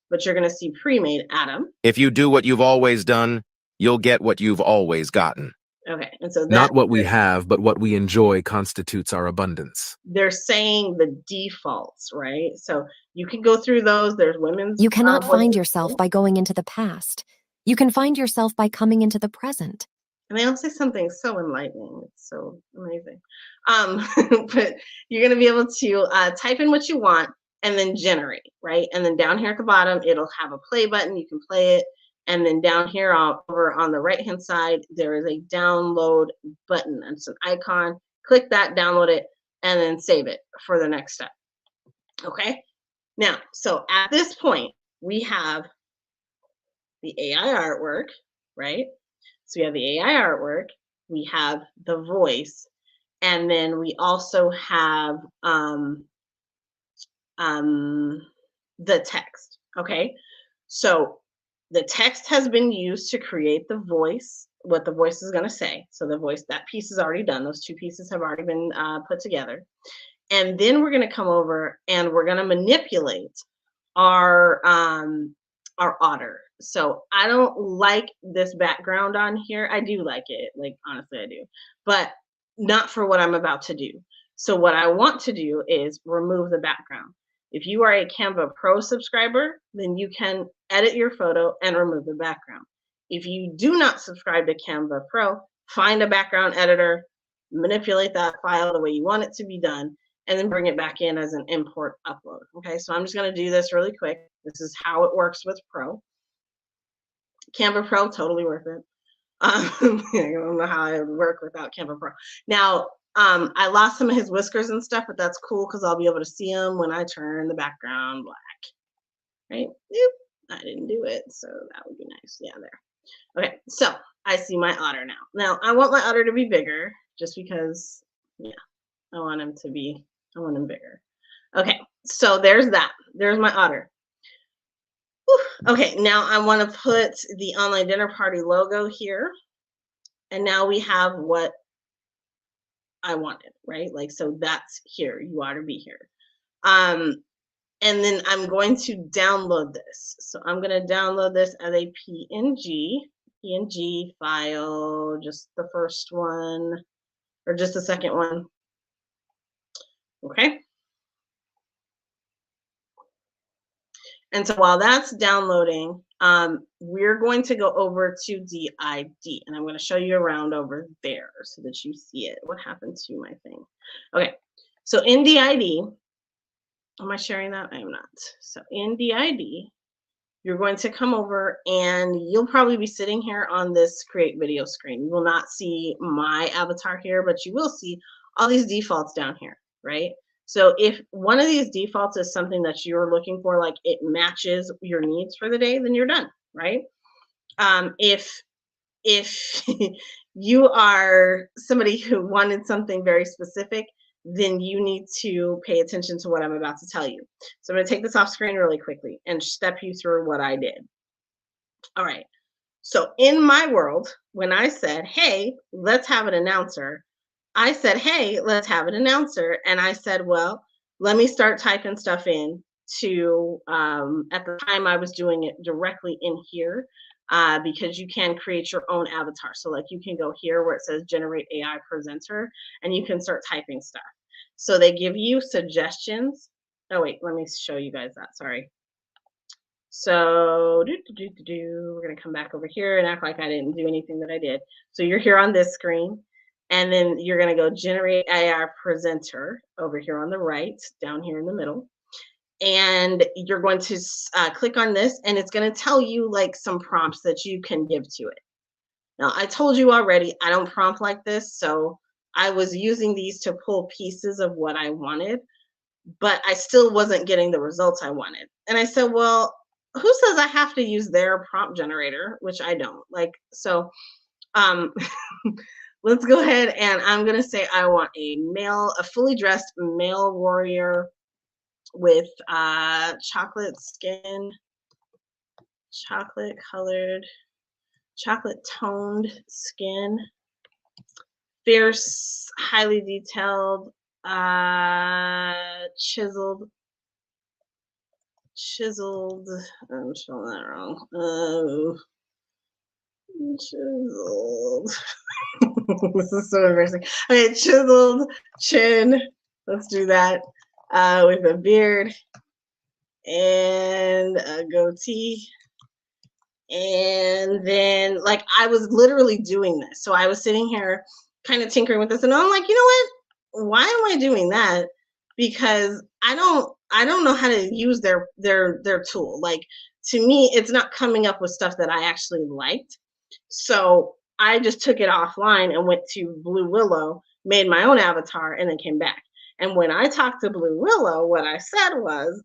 But you're going to see pre-made Adam. If you do what you've always done, you'll get what you've always gotten. Okay. And so Not what we have, but what we enjoy constitutes our abundance. They're saying the defaults, right? So you can go through those. There's women's. You cannot find yourself by going into the past. You can find yourself by coming into the present. And they all say something so enlightening. It's so amazing. But you're going to be able to type in what you want and then generate, right? And then down here at the bottom, it'll have a play button. You can play it. And then down here over on the right-hand side, there is a download button. And it's an icon. Click that, download it, and then save it for the next step. Okay? Now, so at this point, we have the AI artwork, right? So we have the AI artwork. We have the voice. And then we also have the text, okay? So the text has been used to create the voice, what the voice is going to say. So the voice, that piece is already done. Those two pieces have already been put together. And then we're going to come over and we're going to manipulate our otter. So I don't like this background on here. I do like it. Like, honestly, I do. But not for what I'm about to do. So what I want to do is remove the background. If you are a Canva Pro subscriber, then you can edit your photo and remove the background. If you do not subscribe to Canva Pro, find a background editor, manipulate that file the way you want it to be done, and then bring it back in as an import upload. Okay, so I'm just going to do this really quick. This is how it works with Pro. Canva Pro, totally worth it. I don't know how I would work without Canva Pro. Now, I lost some of his whiskers and stuff, but that's cool because I'll be able to see them when I turn the background black. Right? Oop, I didn't do it, so that would be nice. Yeah, there. Okay, so I see my otter now. Now, I want my otter to be bigger just because, yeah, I want him bigger. Okay, so there's that. There's my otter. Whew. Okay, now I want to put the online dinner party logo here. And now we have what I wanted, right? Like, so that's here. You ought to be here. And then I'm going to download this. So I'm going to download this as a PNG file, just the first one, or just the second one. Okay. And so while that's downloading, we're going to go over to DID, and I'm going to show you around over there so that you see it. What happened to my thing? Okay, so in DID, am I sharing that? I am not. So in DID, you're going to come over and you'll probably be sitting here on this create video screen. You will not see my avatar here, but you will see all these defaults down here, right? So if one of these defaults is something that you're looking for, like it matches your needs for the day, then you're done, right? If you are somebody who wanted something very specific, then you need to pay attention to what I'm about to tell you. So I'm going to take this off screen really quickly and step you through what I did. All right. So in my world, when I said, hey, let's have an announcer, I said, hey, let's have an announcer. And I said, well, let me start typing stuff in to, at the time I was doing it directly in here, because you can create your own avatar. So like you can go here where it says generate AI presenter and you can start typing stuff. So they give you suggestions. Oh, wait, let me show you guys that. Sorry. So we're going to come back over here and act like I didn't do anything that I did. So you're here on this screen, and then you're going to go generate AI presenter over here on the right, down here in the middle. And you're going to click on this, and it's going to tell you like some prompts that you can give to it. Now, I told you already, I don't prompt like this. So I was using these to pull pieces of what I wanted, but I still wasn't getting the results I wanted. And I said, well, who says I have to use their prompt generator, which I don't like. So let's go ahead, and I'm going to say I want a fully dressed male warrior with chocolate skin, chocolate colored, chocolate toned skin, fierce, highly detailed, chiseled, I'm spelling that wrong. Chiseled. This is so embarrassing. Okay, chiseled chin. Let's do that. With a beard and a goatee. And then, like, I was literally doing this. So I was sitting here kind of tinkering with this, and I'm like, you know what? Why am I doing that? Because I don't know how to use their tool. Like, to me, it's not coming up with stuff that I actually liked. So I just took it offline and went to Blue Willow, made my own avatar, and then came back. And when I talked to Blue Willow, what I said was,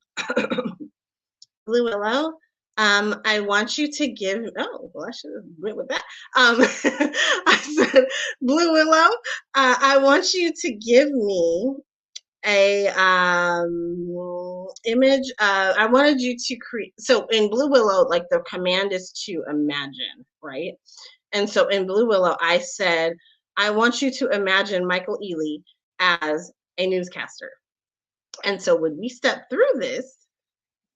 Blue Willow, I want you to give, oh, well, I should have went with that. I said, Blue Willow, I want you to give me a image. I wanted you to create, so in Blue Willow, like the command is to imagine, right? And so in Blue Willow, I said, I want you to imagine Michael Ealy as a newscaster. And so when we step through this,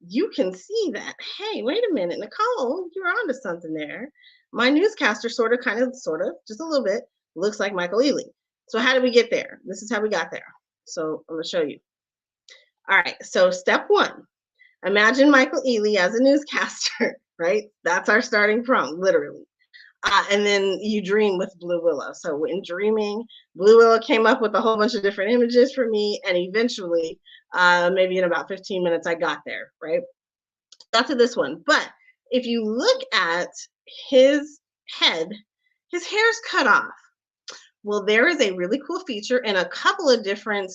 you can see that, hey, wait a minute, NiKole, you're onto something there. My newscaster sort of, just a little bit, looks like Michael Ealy. So how did we get there? This is how we got there. So I'm going to show you. All right, so step one, imagine Michael Ealy as a newscaster, right? That's our starting prompt, literally. And then you dream with Blue Willow. So in dreaming, Blue Willow came up with a whole bunch of different images for me. And eventually, maybe in about 15 minutes, I got there, right? Got to this one. But if you look at his head, his hair's cut off. Well, there is a really cool feature in a couple of different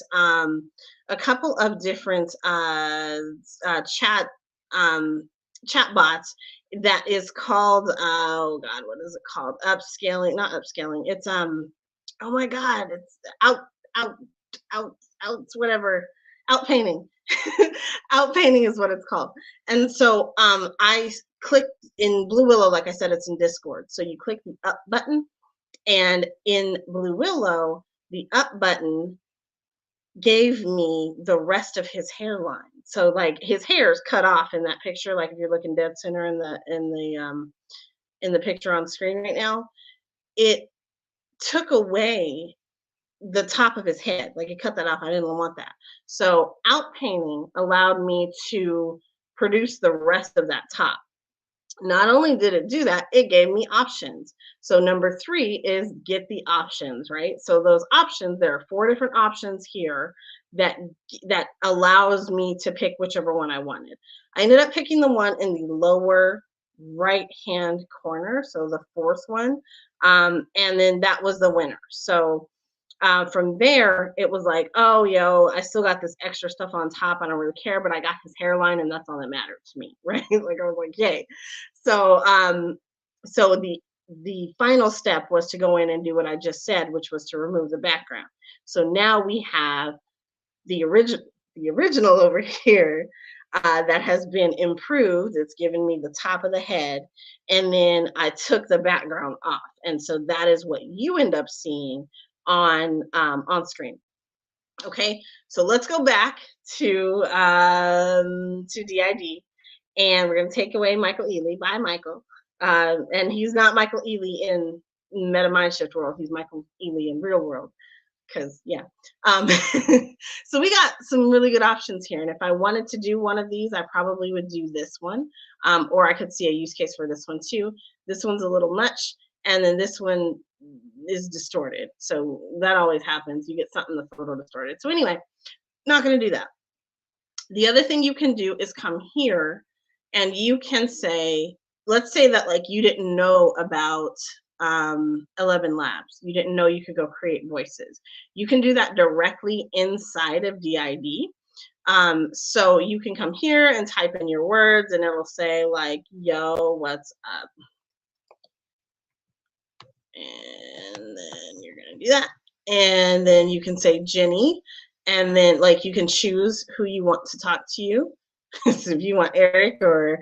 chat bots that is called, oh God, what is it called? Upscaling, not upscaling. It's oh my God, it's whatever, outpainting. Outpainting is what it's called. And so I clicked in Blue Willow, like I said, it's in Discord. So you click the up button, and in Blue Willow, the up button gave me the rest of his hairline. So like his hair is cut off in that picture. Like if you're looking dead center in the picture on screen right now, it took away the top of his head. Like it cut that off. I didn't want that. So outpainting allowed me to produce the rest of that top. Not only did it do that, it gave me options. So number 3 is get the options, right? So those options, there are 4 different options here that allows me to pick whichever one I wanted. I ended up picking the one in the lower right-hand corner, so the 4th one, and then that was the winner. So from there, it was like, oh, I still got this extra stuff on top. I don't really care, but I got his hairline, and that's all that mattered to me, right? Like I was like, yay. So, so the the final step was to go in and do what I just said, which was to remove the background. So now we have the original over here that has been improved. It's given me the top of the head, and then I took the background off, and so that is what you end up seeing on screen. Okay, so let's go back to DID, and we're going to take away Michael Ealy. Bye, Michael. And he's not Michael Ealy in Meta Mindshift world. He's Michael Ealy in real world. Because yeah, so we got some really good options here. And if I wanted to do one of these, I probably would do this one, or I could see a use case for this one too. This one's a little much, and then this one is distorted. So that always happens. You get something that's a little distorted. So anyway, not going to do that. The other thing you can do is come here, and you can say, let's say that like you didn't know about 11 Labs. You didn't know you could go create voices. You can do that directly inside of DID. So you can come here and type in your words, and it'll say like, yo, what's up? And then you're going to do that. And then you can say Jenny, and then like you can choose who you want to talk to you. So if you want Eric or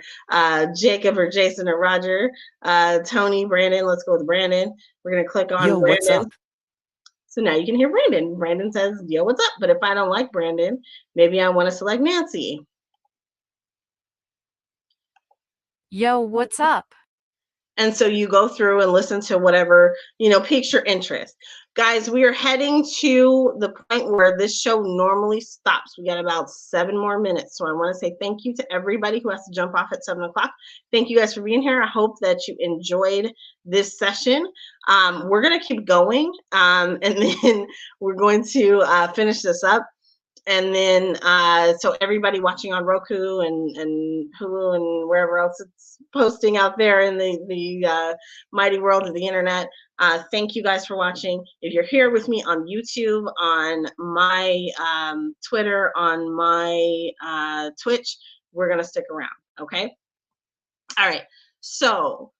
Jacob or Jason or Roger, Tony, Brandon, let's go with Brandon. We're going to click on Yo, Brandon. what's up? So now you can hear Brandon. Brandon says, yo, what's up? But if I don't like Brandon, maybe I want to select Nancy. Yo, what's up? And so you go through and listen to whatever, piques your interest. Guys, we are heading to the point where this show normally stops. We got about 7 more minutes. So I want to say thank you to everybody who has to jump off at 7 o'clock. Thank you guys for being here. I hope that you enjoyed this session. We're going to keep going, and then we're going to finish this up. And then, so everybody watching on Roku and Hulu and wherever else it's posting out there in the mighty world of the internet, thank you guys for watching. If you're here with me on YouTube, on my Twitter, on my Twitch, we're going to stick around, okay? All right, so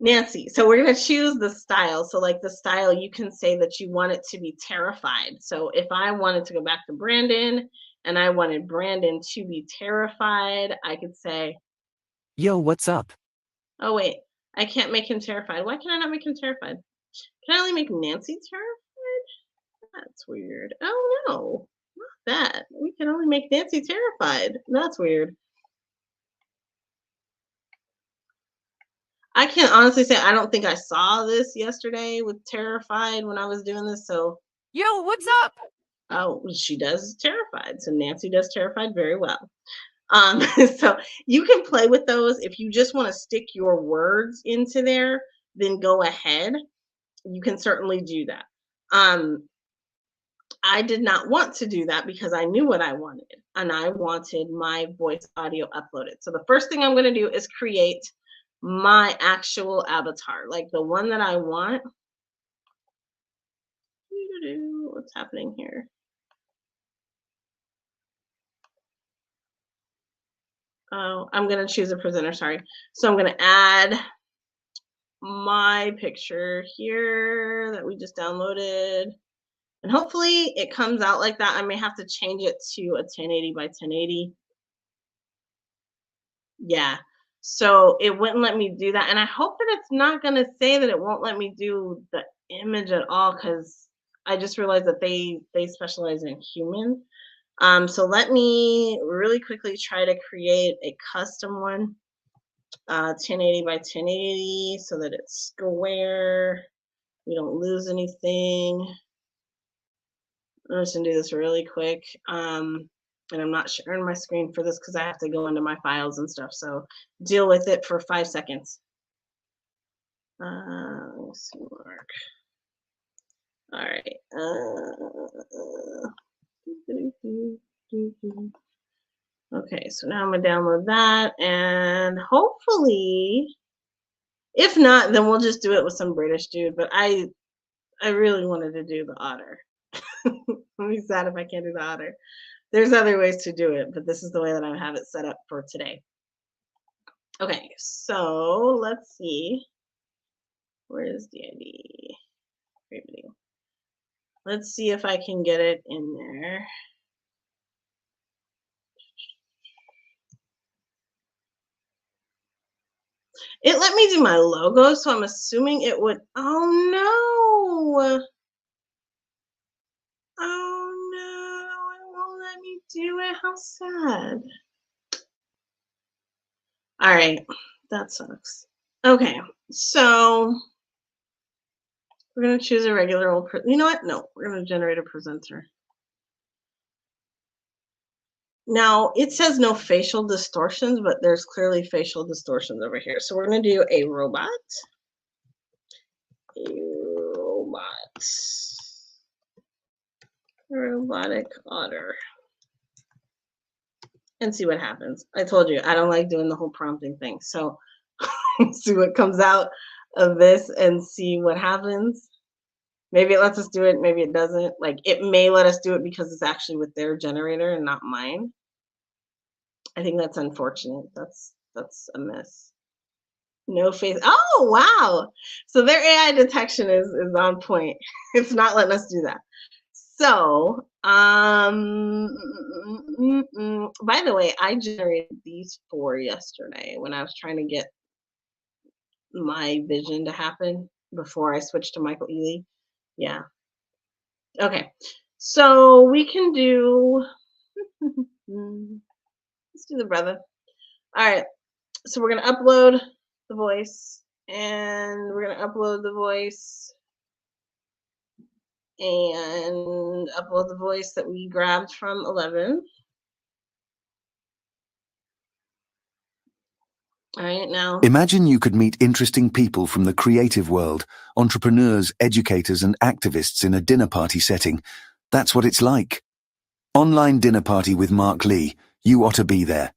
Nancy, so we're going to choose the style. So like the style, you can say that you want it to be terrified. So if I wanted to go back to Brandon and I wanted Brandon to be terrified, I could say, Yo, what's up? oh wait, I can't make him terrified. Why can I not make him terrified? Can I only make Nancy terrified? That's weird. Oh no, not that. We can only make Nancy terrified. That's weird. I can honestly say I don't think I saw this yesterday with terrified when I was doing this. So, Yo, what's up? oh, she does terrified. So Nancy does terrified very well. So you can play with those. If you just want to stick your words into there, then go ahead. You can certainly do that. I did not want to do that because I knew what I wanted, and I wanted my voice audio uploaded. So the first thing I'm going to do is create my actual avatar, like the one that I want. What's happening here? Oh, I'm going to choose a presenter, sorry. So I'm going to add my picture here that we just downloaded. And hopefully it comes out like that. I may have to change it to a 1080 by 1080. Yeah. So it wouldn't let me do that. And I hope that it's not going to say that it won't let me do the image at all, because I just realized that they specialize in human. So let me really quickly try to create a custom one, 1080 by 1080, so that it's square. We don't lose anything. I'm just going to do this really quick. And I'm not sharing my screen for this because I have to go into my files and stuff. So deal with it for 5 seconds. Let's see, Mark. All right. Okay, so now I'm going to download that. And hopefully, if not, then we'll just do it with some British dude. But I really wanted to do the otter. I'll be sad if I can't do the otter. There's other ways to do it, but this is the way that I have it set up for today. Okay, so let's see. Where is the ID? Great video. Let's see if I can get it in there. It let me do my logo, so I'm assuming it would. Oh no! Oh no! It won't let me do it. How sad. All right, that sucks. Okay, so we're gonna choose a regular old. You know what? No, we're gonna generate a presenter. Now it says no facial distortions, but there's clearly facial distortions over here. So we're gonna do a robot. Robotic otter. And see what happens. I told you, I don't like doing the whole prompting thing. So see what comes out of this and see what happens. Maybe it lets us do it, maybe it doesn't. Like, it may let us do it because it's actually with their generator and not mine. I think that's unfortunate. That's a miss. No face. Oh, wow. So their AI detection is on point. It's not letting us do that. So, by the way, I generated these 4 yesterday when I was trying to get my vision to happen before I switched to Michael Ealy. Yeah. Okay. So we can do, let's do the brother. All right. So we're going to upload the voice, and we're going to upload the voice and upload the voice that we grabbed from 11. All right, now. Imagine you could meet interesting people from the creative world, entrepreneurs, educators, and activists in a dinner party setting. That's what it's like. Online dinner party with Mark Lee. You ought to be there.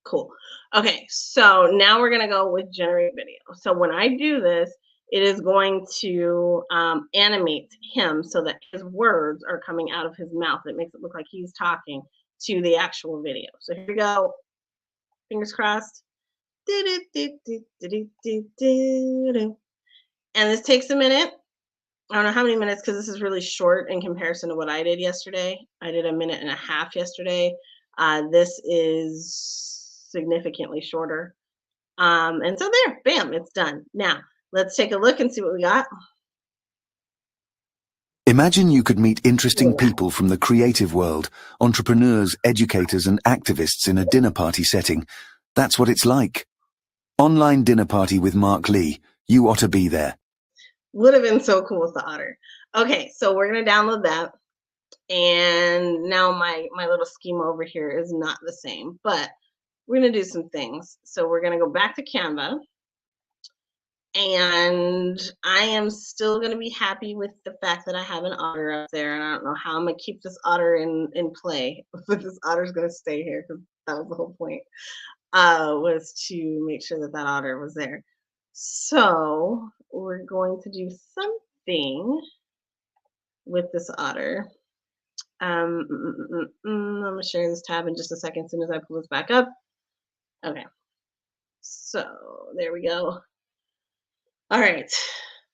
Cool. Okay, so now we're going to go with generate video. So when I do this, it is going to animate him so that his words are coming out of his mouth. It makes it look like he's talking to the actual video. So here we go. Fingers crossed. And this takes a minute. I don't know how many minutes because this is really short in comparison to what I did yesterday. I did 1.5 minutes yesterday. This is significantly shorter. And so there, bam, it's done. Now, let's take a look and see what we got. Imagine you could meet interesting people from the creative world, entrepreneurs, educators, and activists in a dinner party setting. That's what it's like. Online dinner party with Mark Lee. You ought to be there. Would have been so cool with the otter. Okay, so we're going to download that. And now my little schema over here is not the same, but we're going to do some things. So we're going to go back to Canva. And I am still going to be happy with the fact that I have an otter up there. And I don't know how I'm going to keep this otter in play. But this otter's going to stay here because that was the whole point, was to make sure that otter was there. So we're going to do something with this otter. I'm going to share this tab in just a second as soon as I pull this back up. Okay. So there we go. All right.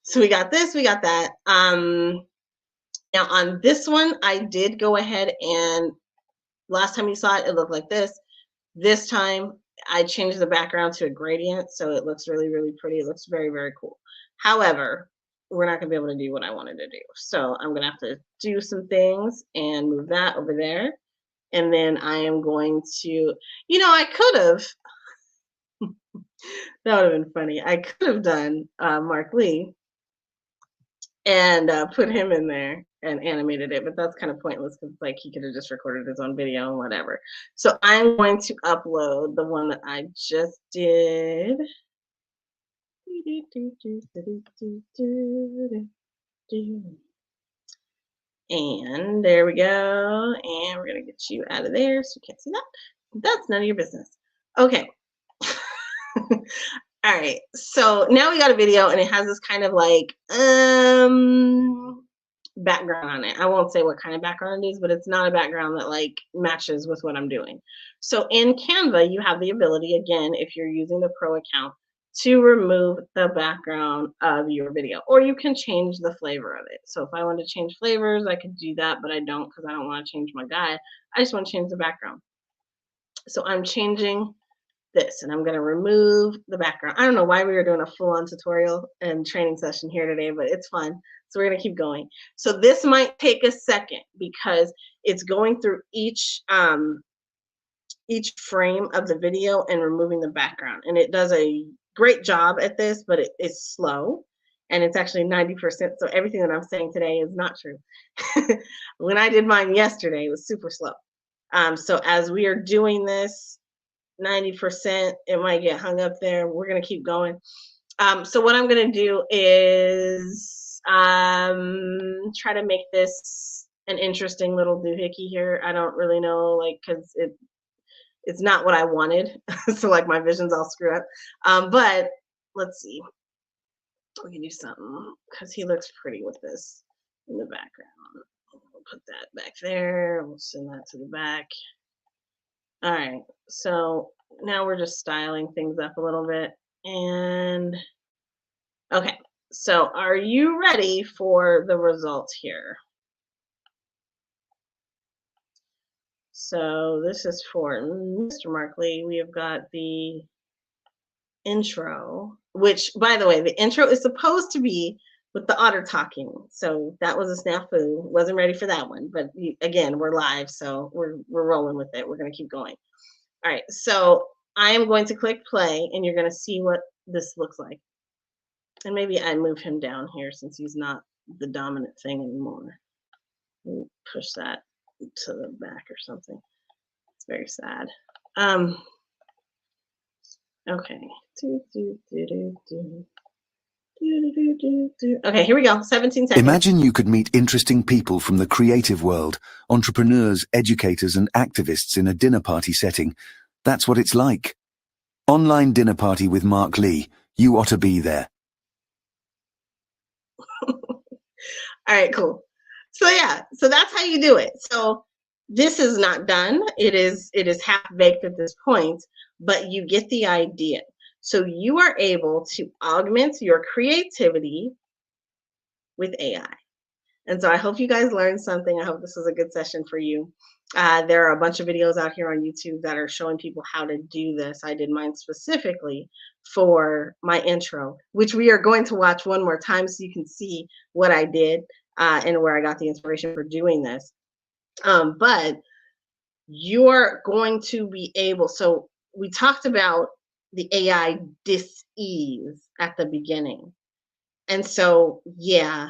So we got this, we got that. Now on this one, I did go ahead and last time you saw it, it looked like this. This time I changed the background to a gradient, so it looks really, really pretty. It looks very, very cool. However, we're not gonna be able to do what I wanted to do. So I'm gonna have to do some things and move that over there. And then I am going to, I could have, that would have been funny. I could have done Mark Lee and put him in there and animated it, but that's kind of pointless because like he could have just recorded his own video and whatever. So I'm going to upload the one that I just did. And there we go. And we're gonna get you out of there so you can't see that. That's none of your business. Okay. All right, so now we got a video and it has this kind of like background on it. I won't say what kind of background it is, but it's not a background that like matches with what I'm doing. So in Canva, you have the ability, again, if you're using the pro account, to remove the background of your video, or you can change the flavor of it. So if I want to change flavors, I could do that, but I don't, because I don't want to change my guy. I just want to change the background. So I'm changing this, and I'm going to remove the background. I don't know why we were doing a full-on tutorial and training session here today, but it's fun. So we're going to keep going. So this might take a second because it's going through each frame of the video and removing the background. And it does a great job at this, but it's slow. And it's actually 90%. So everything that I'm saying today is not true. When I did mine yesterday, it was super slow. So as we are doing this, 90%, it might get hung up there. We're going to keep going. So what I'm going to do is try to make this an interesting little doohickey here. I don't really know, like, because it's not what I wanted. So like my vision's all screwed up. But let's see. We can do something because he looks pretty with this in the background. We'll put that back there. We'll send that to the back. All right, so now we're just styling things up a little bit. And okay, so are you ready for the results here? So this is for Mr. Markley. We have got the intro, which, by the way, the intro is supposed to be with the otter talking. So that was a snafu. Wasn't ready for that one, but again, we're live, so we're rolling with it. We're going to keep going. All right, so I am going to click play, and you're going to see what this looks like. And maybe I move him down here since he's not the dominant thing anymore. Push that to the back or something. It's very sad. Okay. Okay, here we go. 17 seconds. Imagine you could meet interesting people from the creative world, entrepreneurs, educators, and activists in a dinner party setting. That's what it's like. Online dinner party with Mark Lee. You ought to be there. All right, cool. So yeah, so that's how you do it. So this is not done. It is half baked at this point, but you get the idea. So you are able to augment your creativity with AI. And so I hope you guys learned something. I hope this was a good session for you. There are a bunch of videos out here on YouTube that are showing people how to do this. I did mine specifically for my intro, which we are going to watch one more time so you can see what I did and where I got the inspiration for doing this. But you're going to be able, so we talked about the AI dis-ease at the beginning. And so, yeah,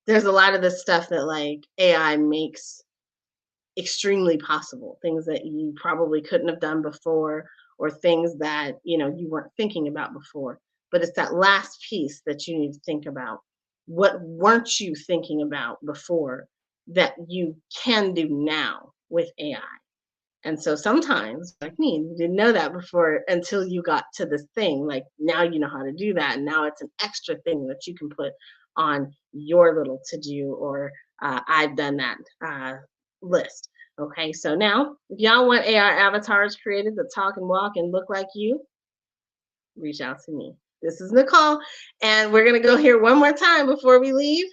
there's a lot of this stuff that like AI makes extremely possible, things that you probably couldn't have done before, or things that, you know, you weren't thinking about before. But it's that last piece that you need to think about. What weren't you thinking about before that you can do now with AI? And so sometimes, like me, you didn't know that before until you got to this thing. Like now you know how to do that. And now it's an extra thing that you can put on your little to-do or I've done that list. Okay, so now if y'all want AI avatars created that talk and walk and look like you, reach out to me. This is NiKole, and we're going to go here one more time before we leave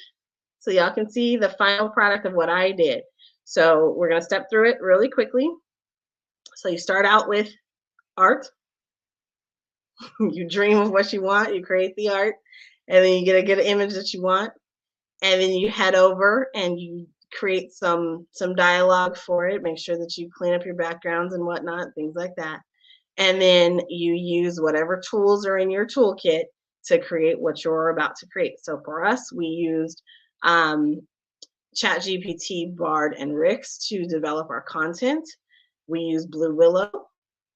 so y'all can see the final product of what I did. So we're going to step through it really quickly. So you start out with art. You dream of what you want, you create the art, and then you get a good image that you want. And then you head over and you create some dialogue for it. Make sure that you clean up your backgrounds and whatnot, things like that. And then you use whatever tools are in your toolkit to create what you're about to create. So for us, we used ChatGPT, Bard, and Rix to develop our content. We use Blue Willow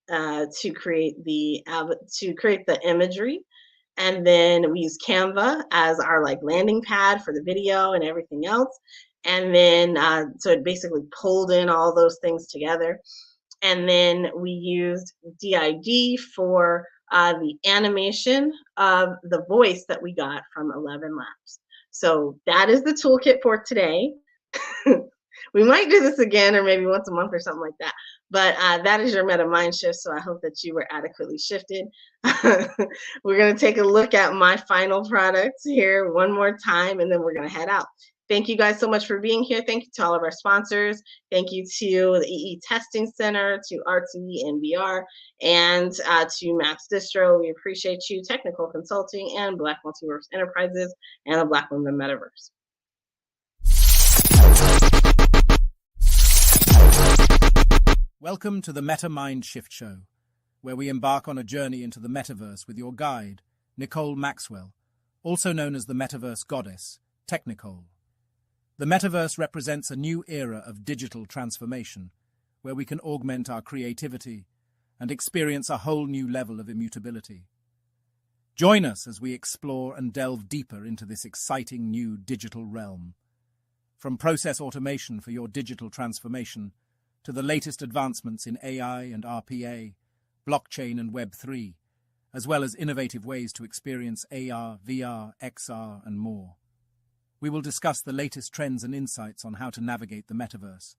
to create the imagery, and then we use Canva as our like landing pad for the video and everything else. And then so it basically pulled in all those things together. And then we used DID for the animation of the voice that we got from 11 Labs. So that is the toolkit for today. We might do this again or maybe once a month or something like that. But that is your meta mind shift. So I hope that you were adequately shifted. We're going to take a look at my final products here one more time, and then we're going to head out. Thank you guys so much for being here. Thank you to all of our sponsors. Thank you to the EE Testing Center, to RTE and VR, and to Maps Distro. We appreciate you, Technical Consulting, and Black Multiverse Enterprises, and the Black Women Metaverse. Welcome to the Meta Mind Shift Show, where we embark on a journey into the metaverse with your guide, NiKole Maxwell, also known as the Metaverse Goddess, Technikole. The metaverse represents a new era of digital transformation, where we can augment our creativity and experience a whole new level of immutability. Join us as we explore and delve deeper into this exciting new digital realm. From process automation for your digital transformation to the latest advancements in AI and RPA, blockchain and Web3, as well as innovative ways to experience AR, VR, XR, and more. We will discuss the latest trends and insights on how to navigate the metaverse,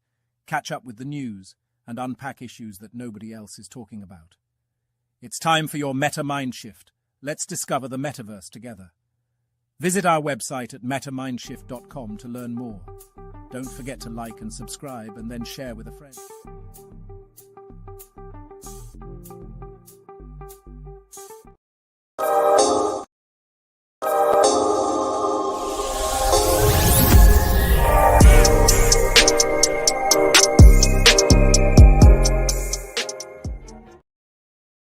catch up with the news, and unpack issues that nobody else is talking about. It's time for your meta mind shift. Let's discover the metaverse together. Visit our website at metamindshift.com to learn more. Don't forget to like and subscribe and then share with a friend.